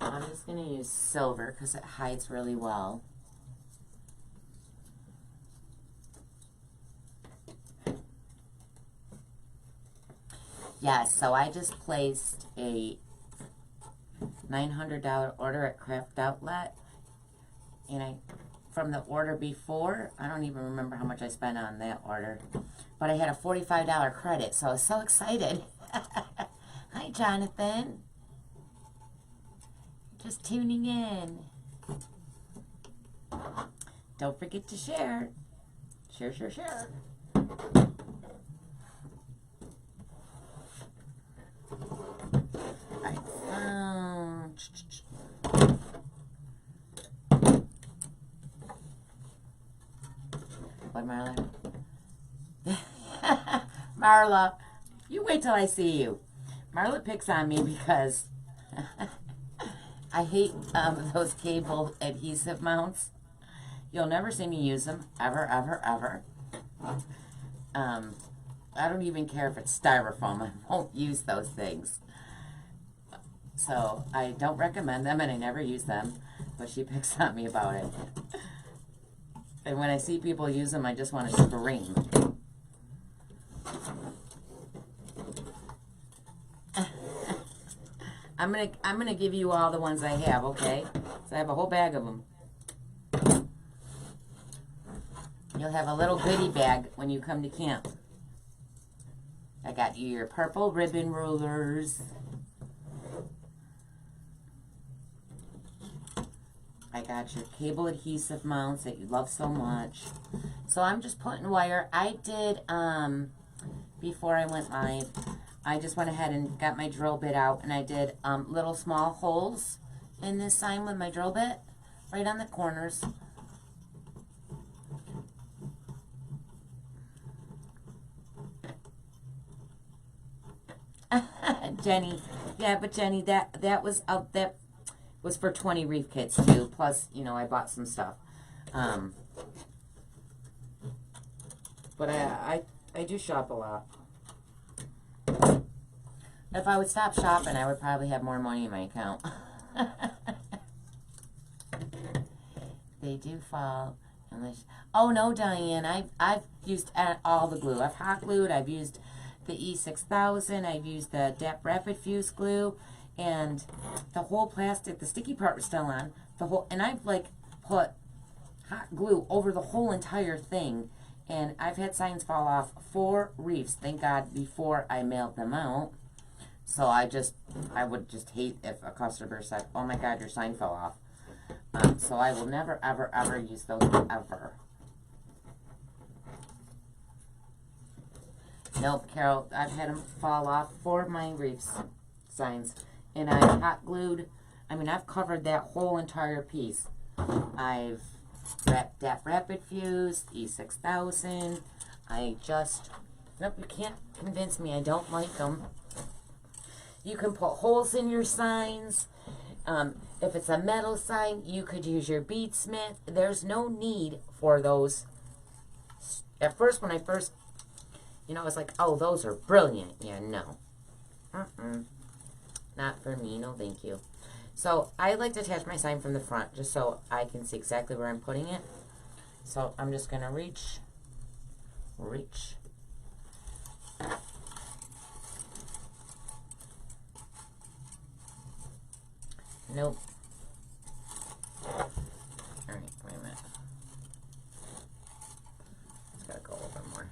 I'm just going to use silver because it hides really well. Yeah, so I just placed a $900 order at Craft Outlet, and from the order before, I don't even remember how much I spent on that order, but I had a $45 credit, so I was so excited. Hi, Jonathan. Just tuning in. Don't forget to share. Share, share, share. Alright, what, Marla? Marla, you wait till I see you. Marla picks on me because I hate those cable adhesive mounts. You'll never see me use them, ever, ever, ever. I don't even care if it's styrofoam. I won't use those things. So I don't recommend them, and I never use them. But she picks on me about it. And when I see people use them, I just want to scream. I'm gonna give you all the ones I have, okay? So I have a whole bag of them. You'll have a little goodie bag when you come to camp. I got you your purple ribbon rulers. I got your cable adhesive mounts that you love so much. So I'm just putting wire. I did, before I went live, I just went ahead and got my drill bit out, and I did little small holes in this sign with my drill bit, right on the corners. Jenny, yeah, but Jenny, that was for 20 WreathKits too. Plus, you know, I bought some stuff. But I do shop a lot. If I would stop shopping, I would probably have more money in my account. They do fall. Unless, oh no, Diane, I've used all the glue. I've hot glued. I've used the E6000. I've used the Rapid Fuse glue, and the whole plastic. The sticky part was still on. The whole, and I've like put hot glue over the whole entire thing, and I've had signs fall off 4 wreaths. Thank God before I mailed them out. So I would just hate if a customer said, "Oh my God, your sign fell off." So I will never, ever, ever use those ever. Nope, Carol, I've had them fall off 4 of my wreaths signs. And I've hot glued, I've covered that whole entire piece. I've wrapped that Rapid Fuse, E6000. Nope, you can't convince me I don't like them. You can put holes in your signs. If it's a metal sign, you could use your beadsmith. There's no need for those. At first, when I first, I was like, oh, those are brilliant. Yeah, no. Not for me. No, thank you. So, I like to attach my sign from the front just so I can see exactly where I'm putting it. So, I'm just going to reach. Nope. Alright, wait a minute. Just gotta go over more.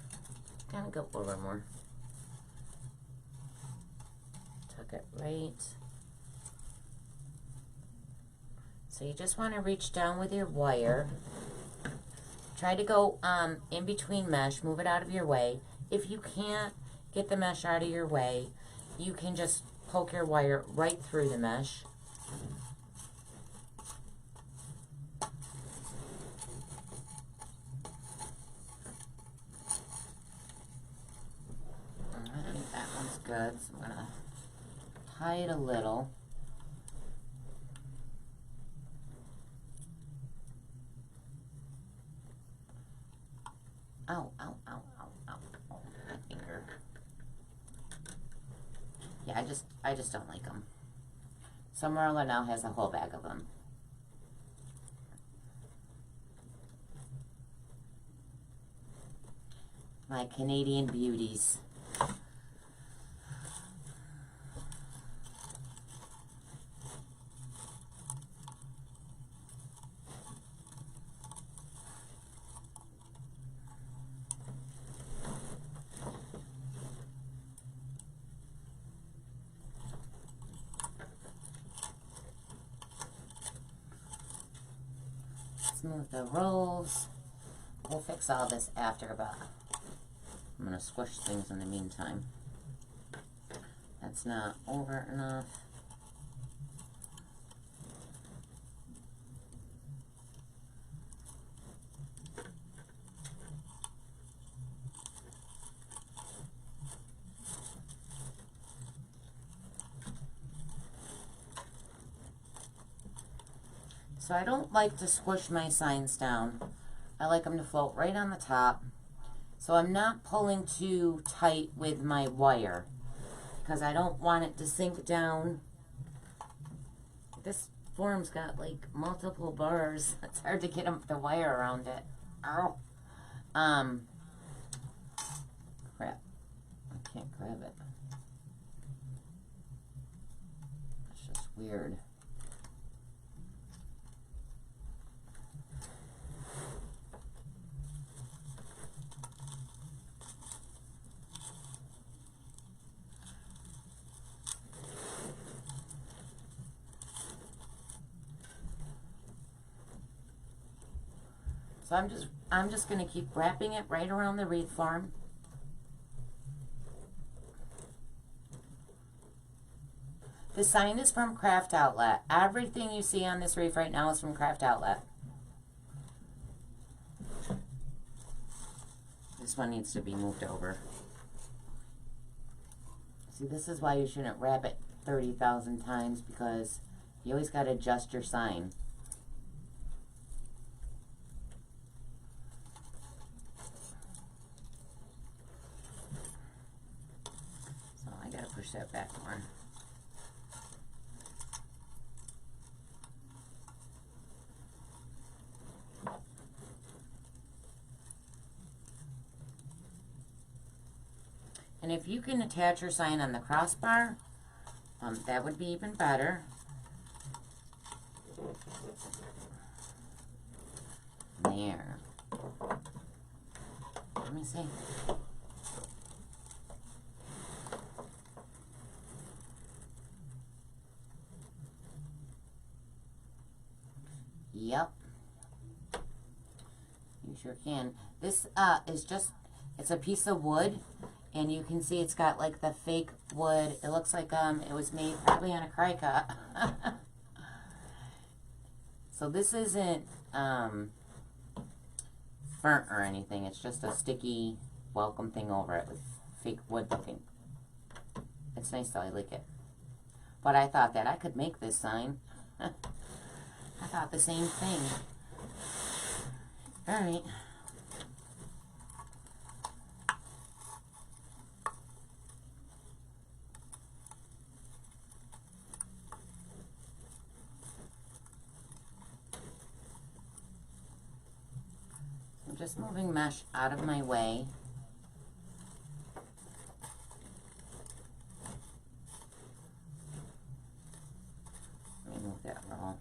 Gotta go over more. Tuck it right. So you just want to reach down with your wire. Try to go in between mesh. Move it out of your way. If you can't get the mesh out of your way, you can just poke your wire right through the mesh. I think that one's good, so I'm going to tie it a little. Ow, ow, ow, ow, ow. Oh, my finger. Yeah, I just don't like them. So Marla now has a whole bag of them. My Canadian beauties. Smooth the rolls. We'll fix all this after, but I'm going to squish things in the meantime. That's not over enough. So I don't like to squish my signs down. I like them to float right on the top. So I'm not pulling too tight with my wire because I don't want it to sink down. This form's got like multiple bars. It's hard to get the wire around it. Ow. Crap. I can't grab it. It's just weird. So I'm just going to keep wrapping it right around the wreath form. The sign is from Craft Outlet. Everything you see on this wreath right now is from Craft Outlet. This one needs to be moved over. See, this is why you shouldn't wrap it 30,000 times, because you always got to adjust your sign. push that back more. And if you can attach your sign on the crossbar, that would be even better. There. Let me see. Yep. You sure can. This is just, it's a piece of wood, and you can see it's got like the fake wood. It looks like it was made probably on a cry cut. So this isn't burnt or anything. It's just a sticky welcome thing over it with fake wood looking. It's nice though, I like it. But I thought that I could make this sign. I thought the same thing. Alright. I'm just moving mesh out of my way. Let me move that roll.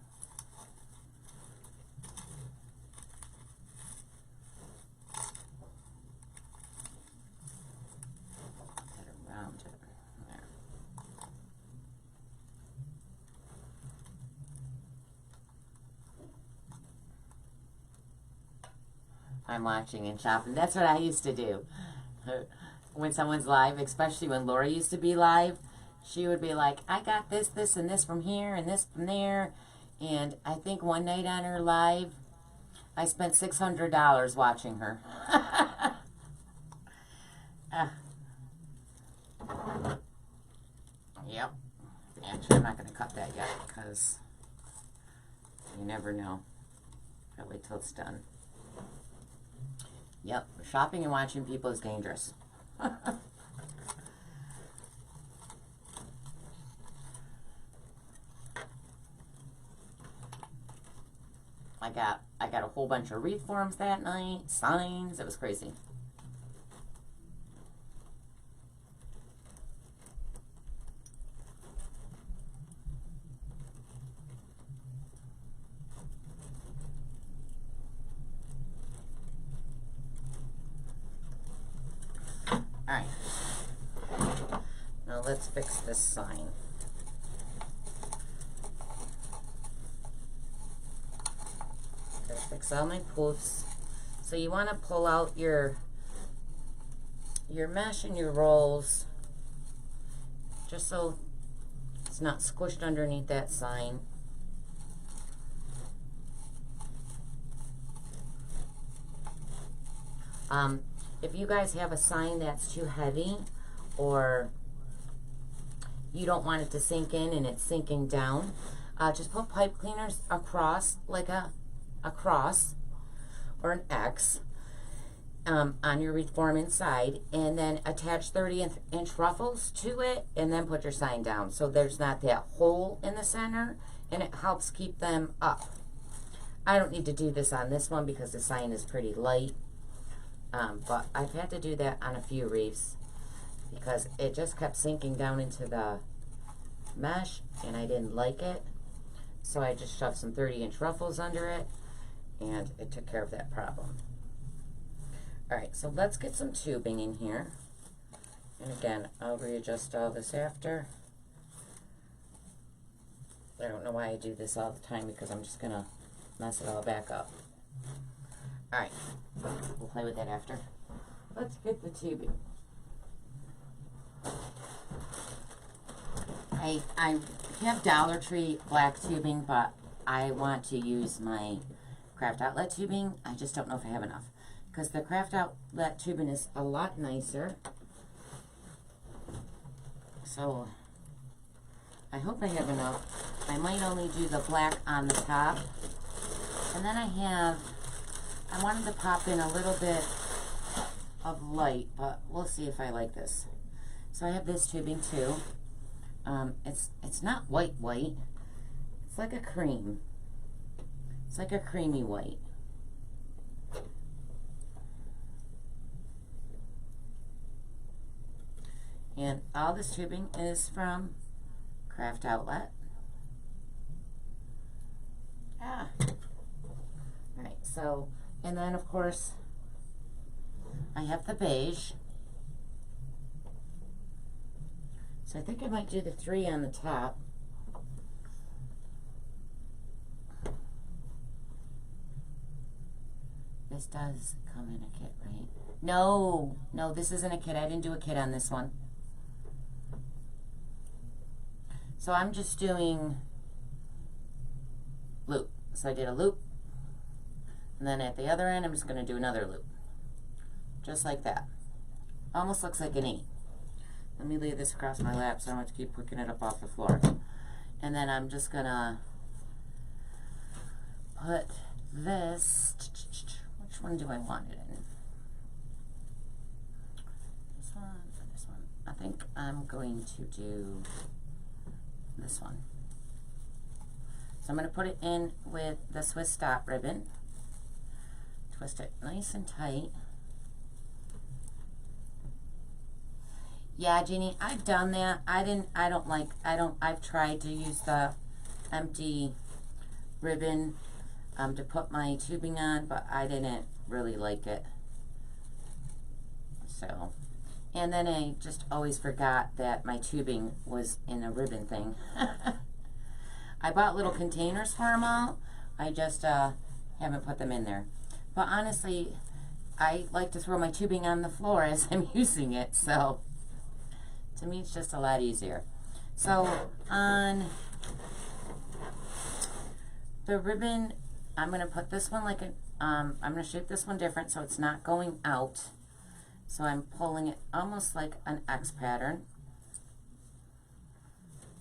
Get around it. There. I'm watching and shopping. That's what I used to do. When someone's live, especially when Laura used to be live, she would be like, I got this, this, and this from here, and this from there. And I think one night on her live, I spent $600 watching her. Yep. Actually, I'm not going to cut that yet because you never know. I'll wait till it's done. Yep, shopping and watching people is dangerous. I got a whole bunch of wreath forms that night, signs. It was crazy. Alright, now let's fix this sign. Gotta fix all my poofs. So you want to pull out your mesh and your rolls just so it's not squished underneath that sign. If you guys have a sign that's too heavy or you don't want it to sink in and it's sinking down, just put pipe cleaners across, like a cross or an X on your wreath form inside, and then attach 30-inch ruffles to it and then put your sign down so there's not that hole in the center, and it helps keep them up. I don't need to do this on this one because the sign is pretty light. But I've had to do that on a few wreaths because it just kept sinking down into the mesh and I didn't like it. So I just shoved some 30-inch ruffles under it and it took care of that problem. Alright, so let's get some tubing in here. And again, I'll readjust all this after. I don't know why I do this all the time because I'm just going to mess it all back up. Alright, we'll play with that after. Let's get the tubing. I have Dollar Tree black tubing, but I want to use my craft outlet tubing. I just don't know if I have enough, because the craft outlet tubing is a lot nicer. So I hope I have enough. I might only do the black on the top. And then I wanted to pop in a little bit of light, but we'll see if I like this. So I have this tubing too. It's not white. It's like a cream. It's like a creamy white. And all this tubing is from Craft Outlet. Ah. Alright, so, and then of course, I have the beige. So I think I might do the 3 on the top. This does come in a kit, right? No, this isn't a kit. I didn't do a kit on this one. So I'm just doing loop. So I did a loop, and then at the other end, I'm just going to do another loop. Just like that. Almost looks like an E. Let me lay this across my lap so I don't have to keep picking it up off the floor. And then I'm just going to put this, which one do I want it in? This one or this one? I think I'm going to do this one. So I'm going to put it in with the Swiss stop ribbon. Twist it nice and tight. Yeah, Jeannie, I've done that. I've tried to use the empty ribbon to put my tubing on, but I didn't really like it. So, and then I just always forgot that my tubing was in a ribbon thing. I bought little containers for them all. I just haven't put them in there. But honestly, I like to throw my tubing on the floor as I'm using it, so to me it's just a lot easier. So on the ribbon, I'm going to put this one like I'm going to shape this one different so it's not going out. So I'm pulling it almost like an X pattern.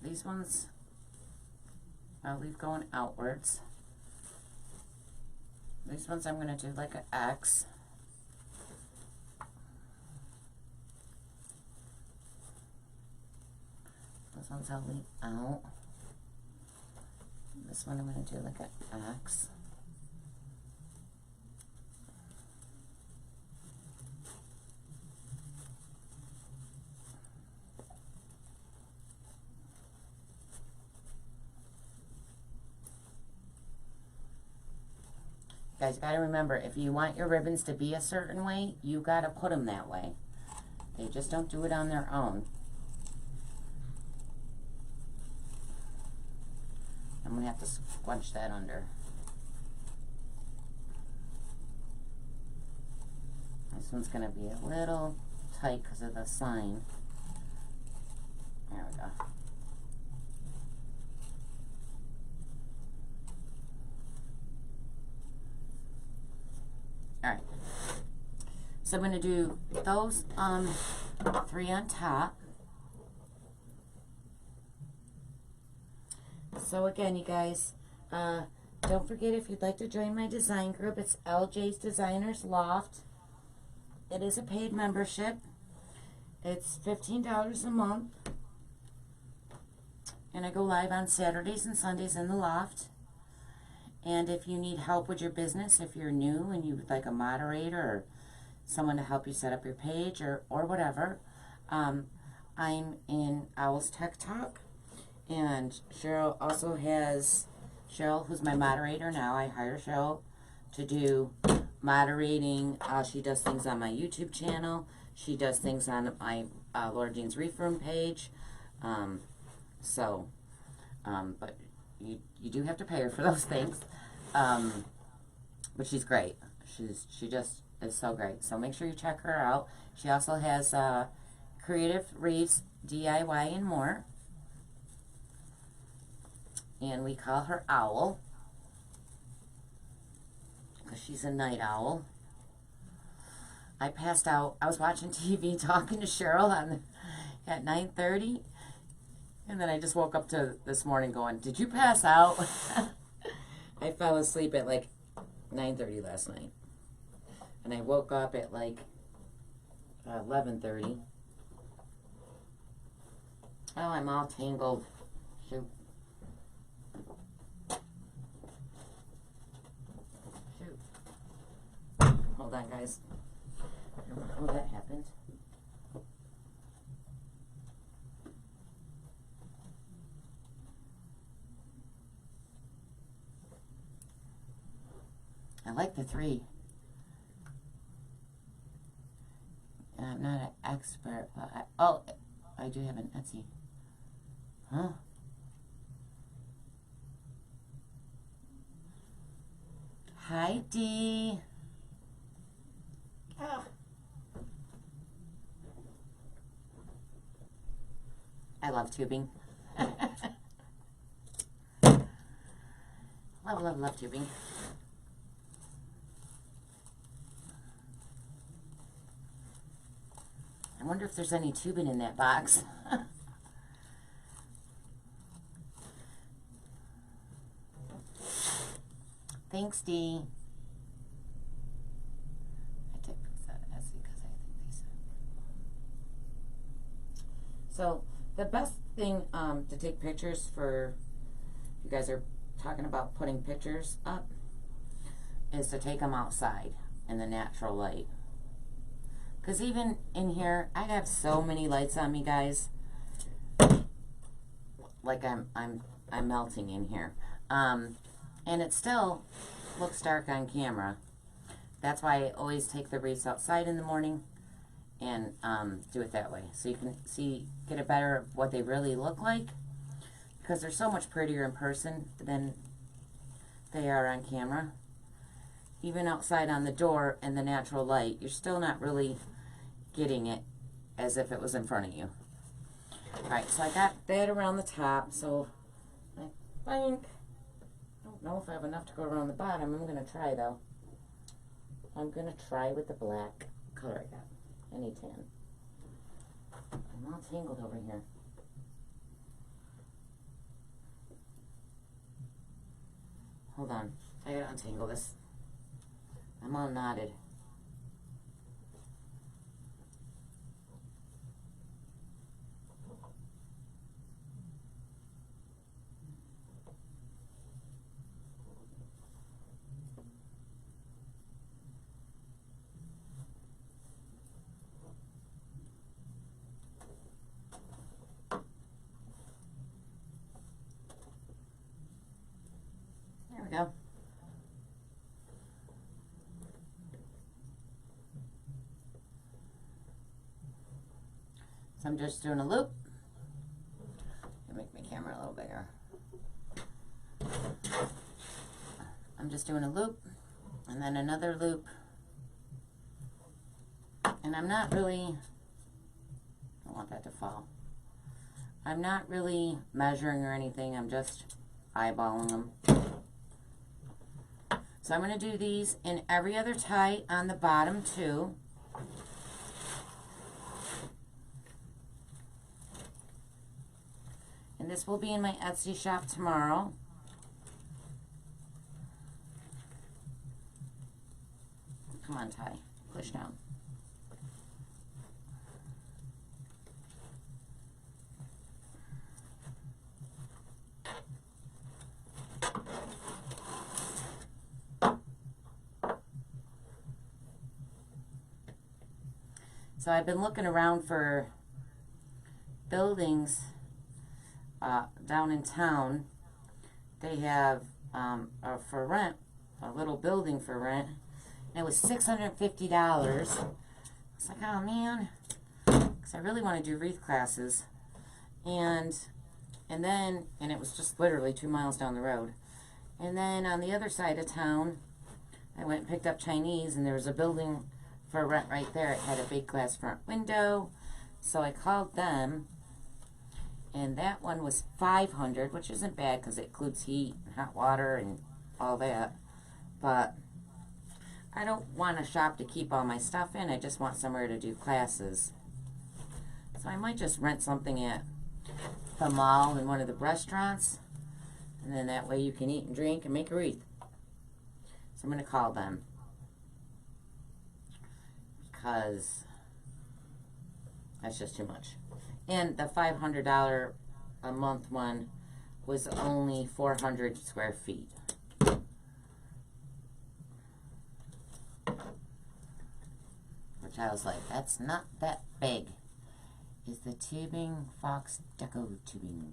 These ones I'll leave going outwards. These ones I'm going to do like an X. Those ones I'll leave out. This one I'm going to do like an X. Guys, you got to remember, if you want your ribbons to be a certain way, you got to put them that way. They just don't do it on their own. I'm going to have to squunch that under. This one's going to be a little tight because of the sign. There we go. Alright, so I'm going to do those 3 on top. So again, you guys, don't forget, if you'd like to join my design group, it's LJ's Designers Loft. It is a paid membership. It's $15 a month. And I go live on Saturdays and Sundays in the loft. And if you need help with your business, if you're new and you would like a moderator or someone to help you set up your page or whatever, I'm in Owl's Tech Talk. And Cheryl also has, Cheryl, who's my moderator now, I hire Cheryl to do moderating. She does things on my YouTube channel. She does things on my Laura Jean's Wreath Room page. But you do have to pay her for those things. But she's great. She just is so great. So make sure you check her out. She also has Creative Wreaths, DIY, and more. And we call her Owl because she's a night owl. I passed out. I was watching TV talking to Cheryl at 9:30. And then I just woke up to this morning going, did you pass out? I fell asleep at like 9:30 last night. And I woke up at like 11:30. Oh, I'm all tangled. Shoot. Shoot. Hold on, guys. I don't know how that happened. I like the 3. I'm not an expert, but I do have an Etsy. Huh? Hi, Dee. Oh. I love tubing. love tubing. I wonder if there's any tubing in that box. Thanks, Dee. I took that Etsy because I think they said. So the best thing to take pictures for, if you guys are talking about putting pictures up, is to take them outside in the natural light. Because even in here, I have so many lights on me, guys. Like I'm melting in here. And it still looks dark on camera. That's why I always take the wreaths outside in the morning and do it that way. So you can get a better of what they really look like. Because they're so much prettier in person than they are on camera. Even outside on the door in the natural light, you're still not really getting it as if it was in front of you. Alright, so I got that around the top, so I think, I don't know if I have enough to go around the bottom. I'm going to try, though. I'm going to try with the black color I got. Any tan. I'm all tangled over here. Hold on. I gotta untangle this. I'm all knotted. There we go. So I'm just doing a loop. Make my camera a little bigger. I'm just doing a loop and then another loop. And I'm not really, I don't want that to fall. I'm not really measuring or anything. I'm just eyeballing them. So I'm going to do these in every other tie on the bottom too. And this will be in my Etsy shop tomorrow. Come on, tie. Push down. So I've been looking around for buildings down in town. They have for rent, a little building for rent. And it was $650. It's like, oh man, because I really want to do wreath classes. And it was just literally 2 miles down the road. And then on the other side of town, I went and picked up Chinese, and there was a building for rent right there. It had a big glass front window. So I called them, and that one was $500, which isn't bad because it includes heat and hot water and all that. But I don't want a shop to keep all my stuff in. I just want somewhere to do classes. So I might just rent something at the mall in one of the restaurants. And then that way you can eat and drink and make a wreath. So I'm going to call them. Because that's just too much. And the $500 a month one was only 400 square feet. Which I was like, that's not that big. Is the tubing Fox Deco tubing?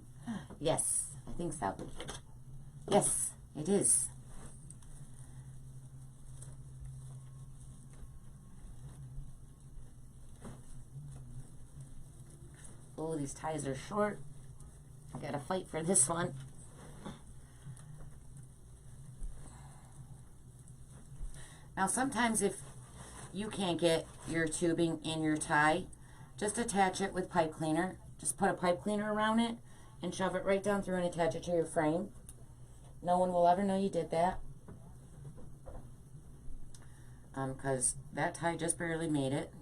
Yes, I think so. Yes, it is. Oh, these ties are short. I gotta fight for this one. Now sometimes if you can't get your tubing in your tie, just attach it with pipe cleaner. Just put a pipe cleaner around it and shove it right down through and attach it to your frame. No one will ever know you did that. Because that tie just barely made it.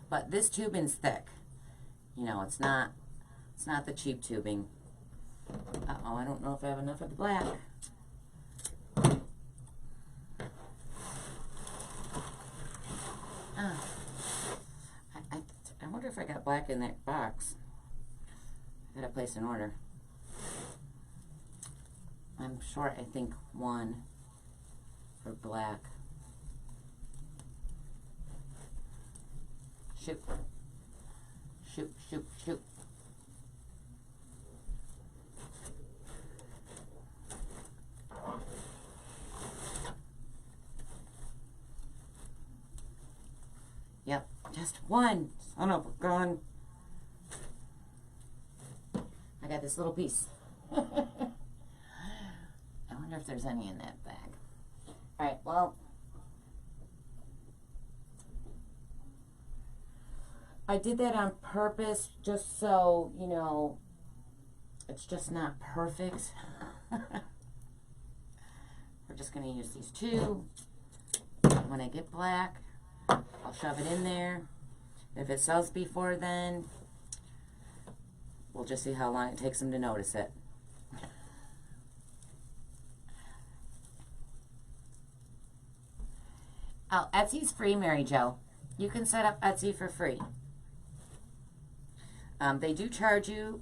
But this tubing's thick. You know, it's not the cheap tubing. Uh-oh, I don't know if I have enough of the black. I wonder if I got black in that box. I gotta place an order. I'm short, I think, one for black. Shoot. Shoot, shoot, shoot. Yep, just one. Son of a gun. I got this little piece. I wonder if there's any in that bag. Alright, well, I did that on purpose just so, you know, it's just not perfect. We're just going to use these two. When I get black, I'll shove it in there. If it sells before then, we'll just see how long it takes them to notice it. Oh, Etsy's free, Mary Jo. You can set up Etsy for free. They do charge you,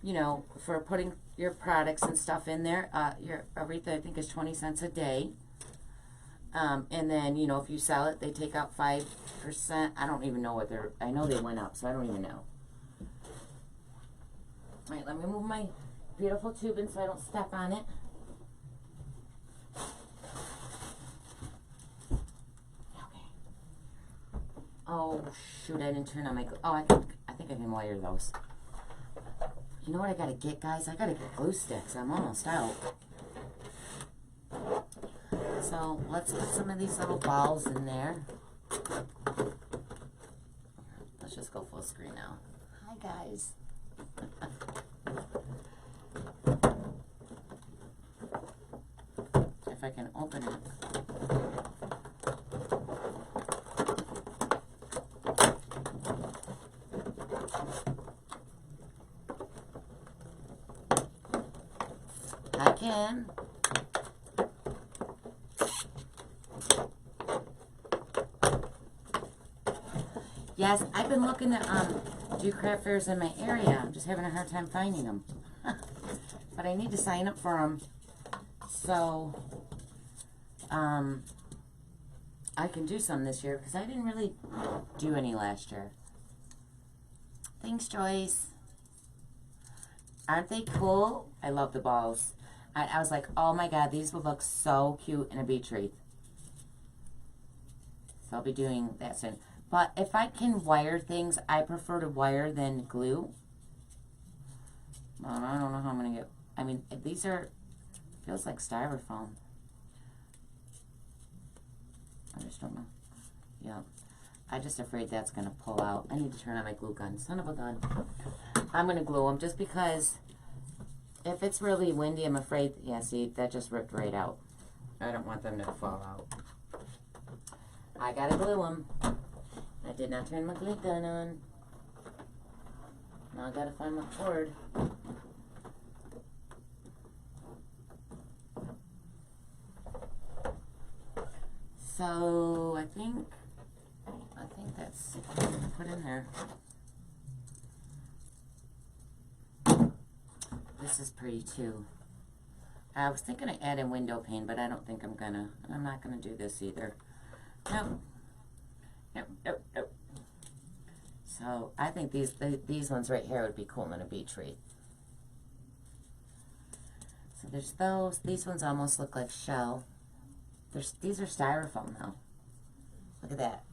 you know, for putting your products and stuff in there. Your Wreath, I think, is 20 cents a day. And then, you know, if you sell it, they take out 5%. I don't even know what they're, I know they went up, so I don't even know. All right, let me move my beautiful tubing so I don't step on it. Oh, shoot, I didn't turn on my glue. Oh, I think I can wire those. You know what I gotta get, guys? I gotta get glue sticks. I'm almost out. So, let's put some of these little balls in there. Let's just go full screen now. Hi, guys. If I can open it. I can. Yes, I've been looking to do craft fairs in my area. I'm just having a hard time finding them. But I need to sign up for them. So, I can do some this year because I didn't really do any last year. Thanks, Joyce. Aren't they cool? I love the balls. I was like, oh my god, these would look so cute in a beach wreath. So I'll be doing that soon. But if I can wire things, I prefer to wire than glue. Well, I don't know how I'm going to get... I mean, these are... feels like styrofoam. I just don't know. Yeah. I'm just afraid that's going to pull out. I need to turn on my glue gun. Son of a gun. I'm going to glue them just because if it's really windy, I'm afraid... Yeah, see, that just ripped right out. I don't want them to fall out. I got to glue them. I did not turn my glue gun on. Now I gotta find my cord. So I think that's put in there. This is pretty too. I was thinking of adding window pane, but I don't think I'm not gonna do this either. Nope. Nope, nope, nope. So I think these ones right here would be cool in a beach wreath. So there's those. These ones almost look like shell. These are styrofoam though. Look at that.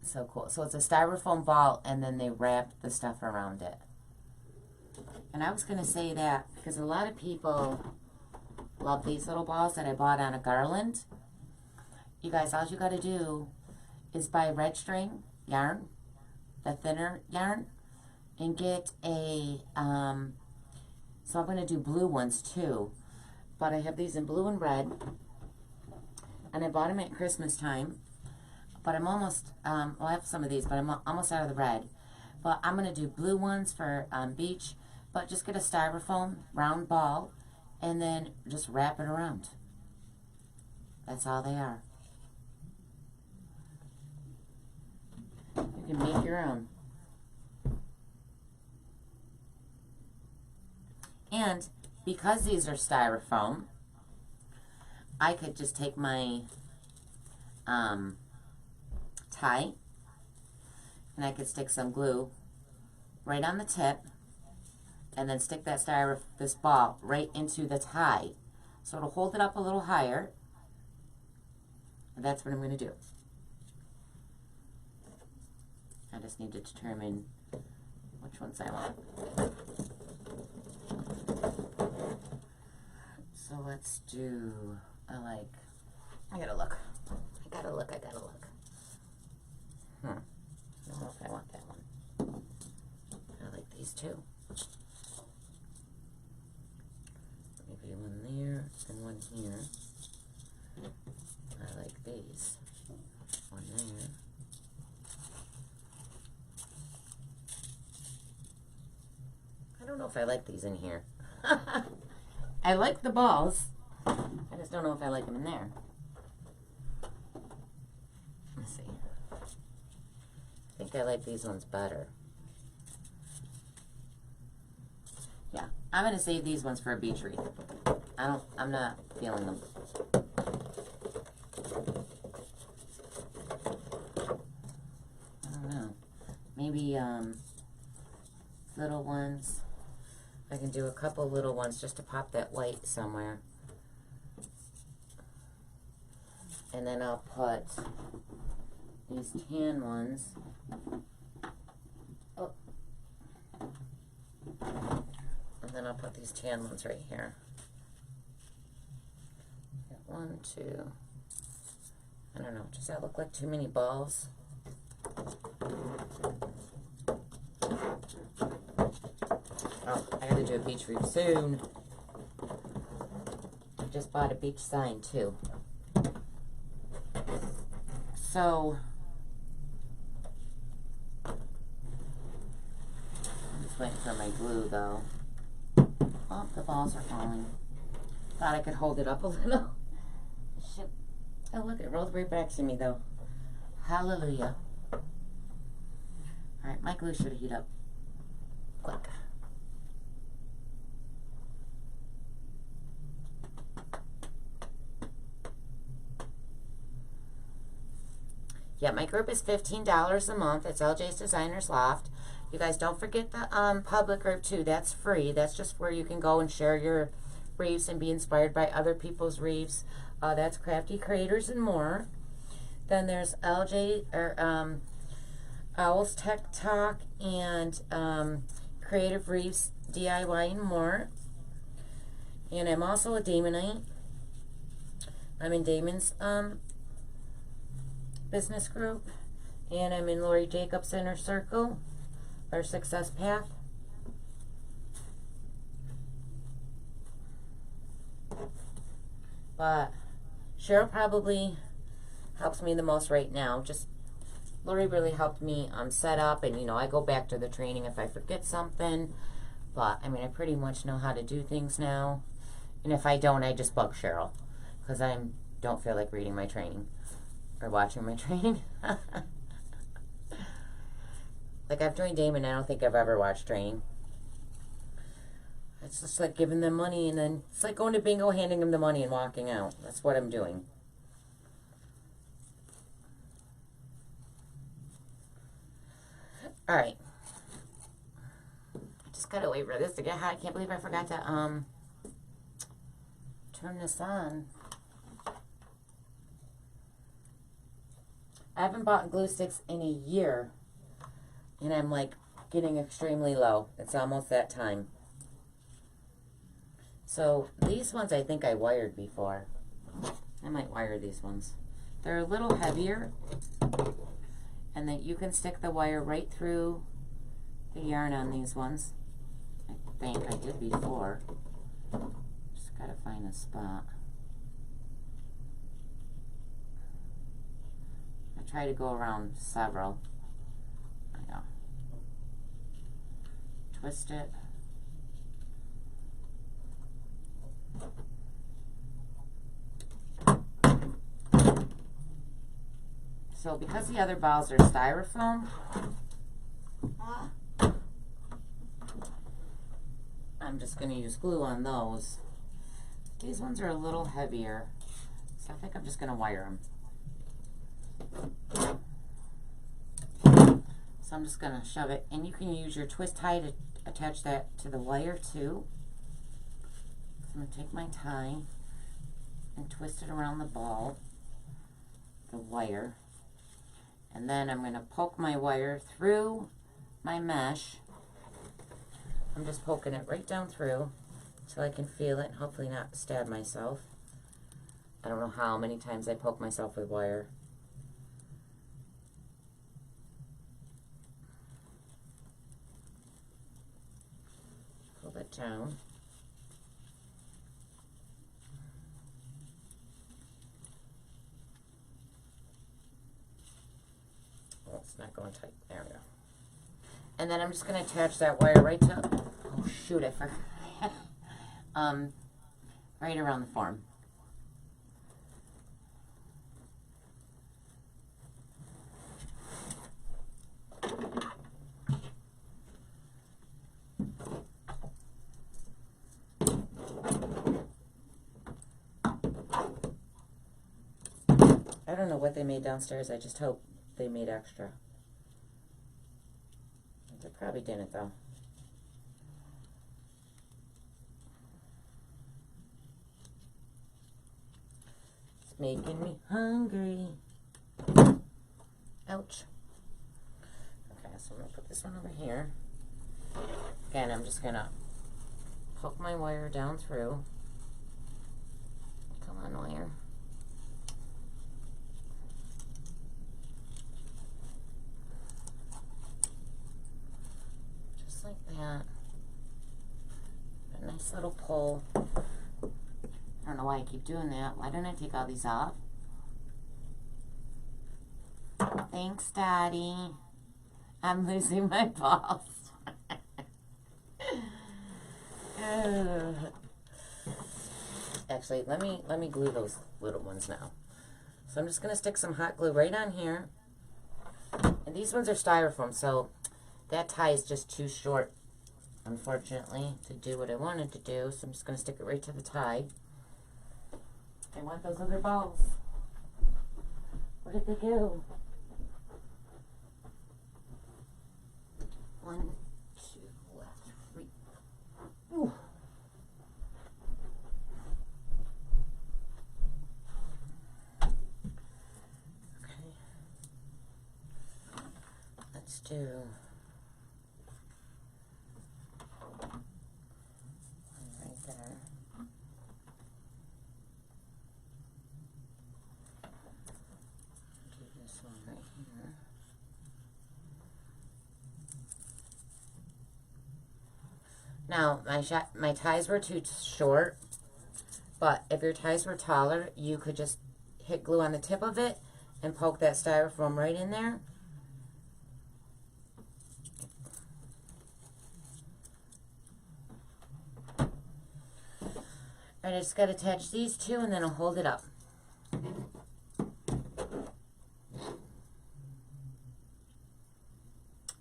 So cool. So it's a styrofoam ball and then they wrap the stuff around it. And I was going to say that because a lot of people love these little balls that I bought on a garland. You guys, all you got to do is buy red string yarn, the thinner yarn, and get a, so I'm going to do blue ones too. But I have these in blue and red. And I bought them at Christmas time. But I'm almost, well, I have some of these, but I'm almost out of the red. But I'm going to do blue ones for beach. But just get a styrofoam round ball and then just wrap it around. That's all they are. You can make your own. And because these are styrofoam, I could just take my tie and I could stick some glue right on the tip and then stick that this ball right into the tie. So it'll hold it up a little higher. And that's what I'm going to do. I just need to determine which ones I want. So let's do, I gotta look. I gotta look. I don't know if I want that one. I like these two. Maybe one there and one here. I like these. One there. I don't know if I like these in here. I like the balls. I just don't know if I like them in there. Let's see. I think I like these ones better. Yeah, I'm going to save these ones for a beach wreath. I'm not feeling them. I don't know. Maybe little ones. I can do a couple little ones just to pop that white somewhere. And then I'll put these tan ones. Oh. And then I'll put these tan ones right here. Got 1, 2. I don't know. Does that look like too many balls? Oh, I gotta do a beach wreath soon. I just bought a beach sign too. So, I'm just waiting for my glue though. Oh, the balls are falling. Thought I could hold it up a little. Shit. Oh, look, it rolled right back to me though. Hallelujah. Alright, my glue should heat up quick. Yeah, my group is $15 a month. It's LJ's Designers Loft. You guys don't forget the public group too. That's free. That's just where you can go and share your wreaths and be inspired by other people's wreaths. That's Crafty Creators and More. Then there's LJ or Owl's Tech Talk and Creative Wreaths DIY and More. And I'm also a Damonite. I'm in Damon's business group, and I'm in Lori Jacobs' Inner Circle, our Success Path. But Cheryl probably helps me the most right now. Just Lori really helped me set up, and you know, I go back to the training if I forget something. But I mean, I pretty much know how to do things now, and if I don't, I just bug Cheryl because I don't feel like reading my training or watching my training. Like, I've joined Damon, I don't think I've ever watched training. It's just like giving them money, and then it's like going to bingo, handing them the money, and walking out. That's what I'm doing. Alright. I just gotta wait for this to get hot. I can't believe I forgot to, turn this on. I haven't bought glue sticks in a year, and I'm like getting extremely low. It's almost that time. So these ones I think I wired before. I might wire these ones. They're a little heavier, and then you can stick the wire right through the yarn on these ones. I think I did before. Just gotta find a spot. I try to go around several. I know. Twist it. So because the other balls are styrofoam, I'm just going to use glue on those. These ones are a little heavier, so I think I'm just going to wire them. So I'm just going to shove it, and you can use your twist tie to attach that to the wire too. So I'm going to take my tie and twist it around the ball, the wire. And then I'm going to poke my wire through my mesh. I'm just poking it right down through so I can feel it and hopefully not stab myself. I don't know how many times I poke myself with wire. Pull it down. It's not going tight. There we go. And then I'm just going to attach that wire right to, oh shoot, I forgot. Right around the form. I don't know what they made downstairs. I just hope they made extra. They probably didn't though. It's making me hungry. Ouch. Okay, so I'm going to put this one over here. Again, I'm just going to poke my wire down through. Come on, wire. Like that. A nice little pull. I don't know why I keep doing that. Why don't I take all these off? Thanks, Daddy. I'm losing my balls. Actually, let me glue those little ones now. So I'm just gonna stick some hot glue right on here. And these ones are styrofoam, so that tie is just too short, unfortunately, to do what I wanted to do. So I'm just going to stick it right to the tie. I want those other balls. Where did they go? 1, 2, 3. Ooh. Okay. Let's do... Now, my ties were too short, but if your ties were taller, you could just hit glue on the tip of it and poke that styrofoam right in there. And I just got to attach these two and then I'll hold it up.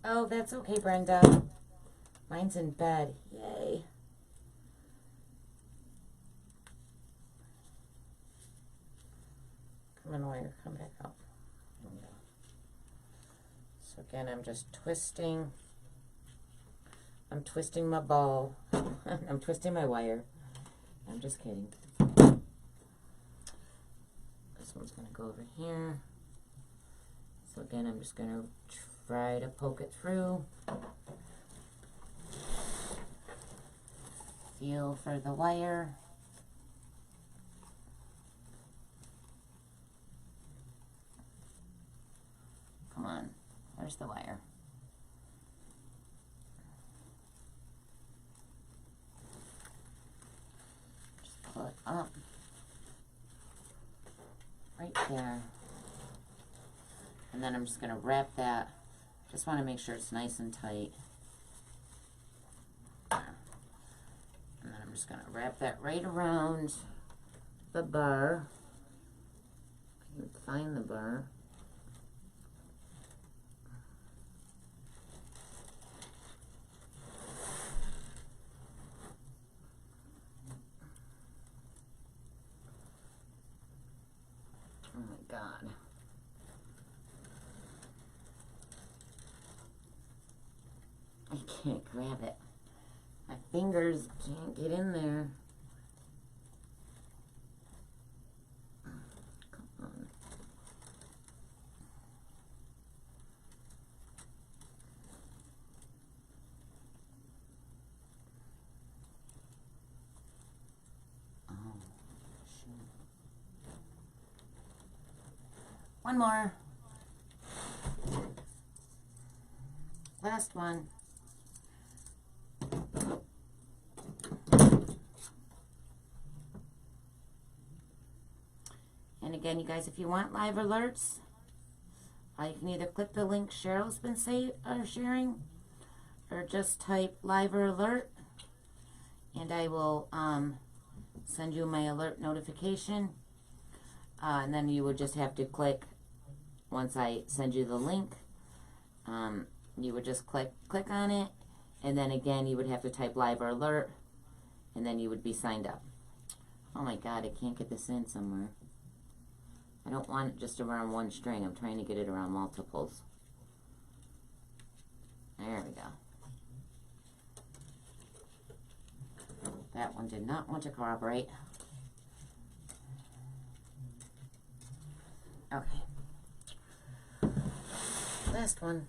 Oh, that's okay, Brenda. Mine's in bed. Yay. Come on, wire. Come back up. So again, I'm just twisting. I'm twisting my ball. I'm twisting my wire. I'm just kidding. This one's going to go over here. So again, I'm just going to try to poke it through. Feel for the wire. Come on, where's the wire? Just pull it up. Right there. And then I'm just going to wrap that. Just want to make sure it's nice and tight. There. And then I'm just going to wrap that right around the bar. You can find the bar. Oh my God. I can't grab it. My fingers can't get in there. Come on. Oh, shoot. One more. Last one. And again, you guys, if you want live alerts, you can either click the link Cheryl's been sharing, or just type live alert, and I will send you my alert notification. And then you would just have to click, once I send you the link, you would just click on it, and then again you would have to type live alert, and then you would be signed up. Oh my God, I can't get this in somewhere. I don't want it just around one string. I'm trying to get it around multiples. There we go. That one did not want to cooperate. Okay. Last one.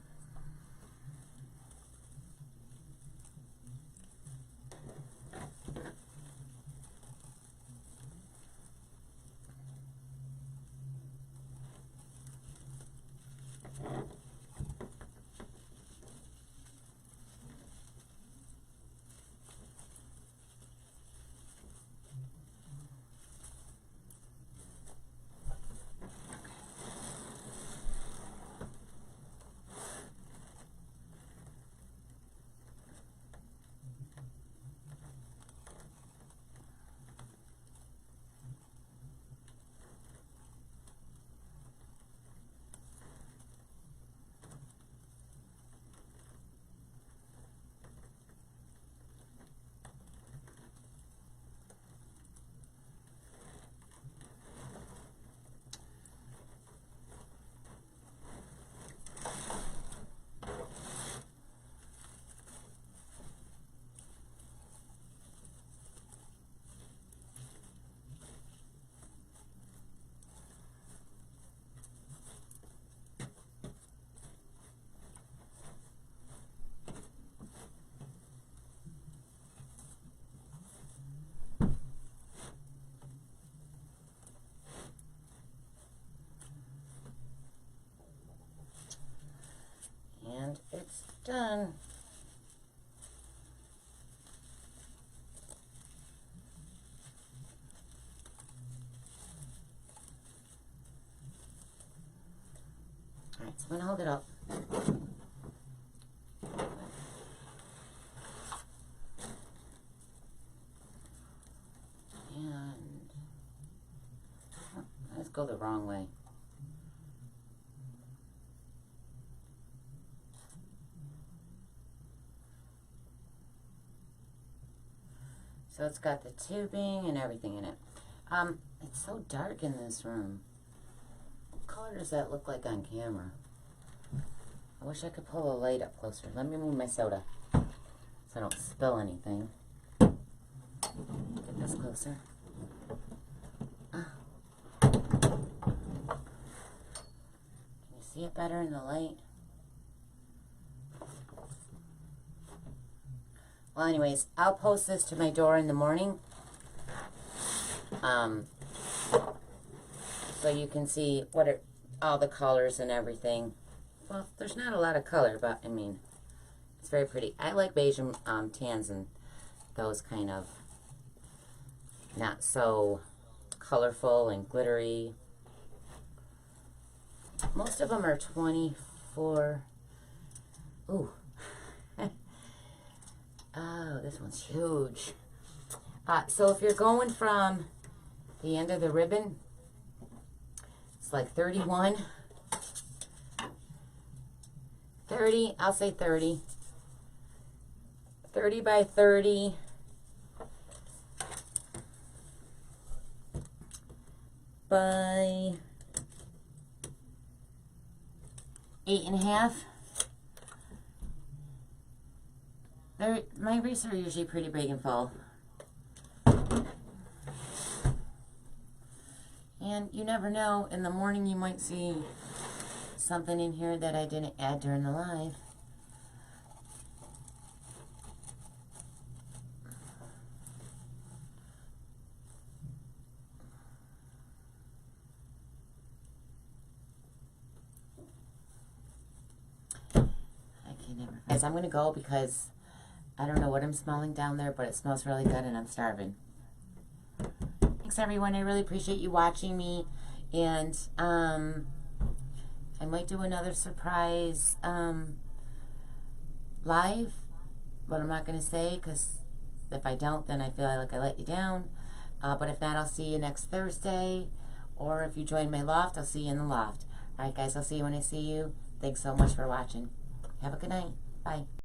And it's done. All right, so I'm gonna hold it up. And let's go the wrong way. So it's got the tubing and everything in it. It's so dark in this room. What color does that look like on camera? I wish I could pull the light up closer. Let me move my soda so I don't spill anything. Get this closer. Can you see it better in the light? Well, anyways, I'll post this to my door in the morning. So you can see what all the colors and everything. Well, there's not a lot of color, but I mean, it's very pretty. I like beige and tans and those kind of not so colorful and glittery. Most of them are 24. Ooh. Oh, this one's huge. So if you're going from the end of the ribbon, it's like 31. 30, I'll say 30. 30 by 30. By 8.5. My wreaths are usually pretty big and full. And you never know, in the morning you might see something in here that I didn't add during the live. Guys, I'm going to go because I don't know what I'm smelling down there, but it smells really good and I'm starving. Thanks, everyone. I really appreciate you watching me. And I might do another surprise live, but I'm not going to say because if I don't, then I feel like I let you down. But if not, I'll see you next Thursday. Or if you join my loft, I'll see you in the loft. All right, guys, I'll see you when I see you. Thanks so much for watching. Have a good night. Bye.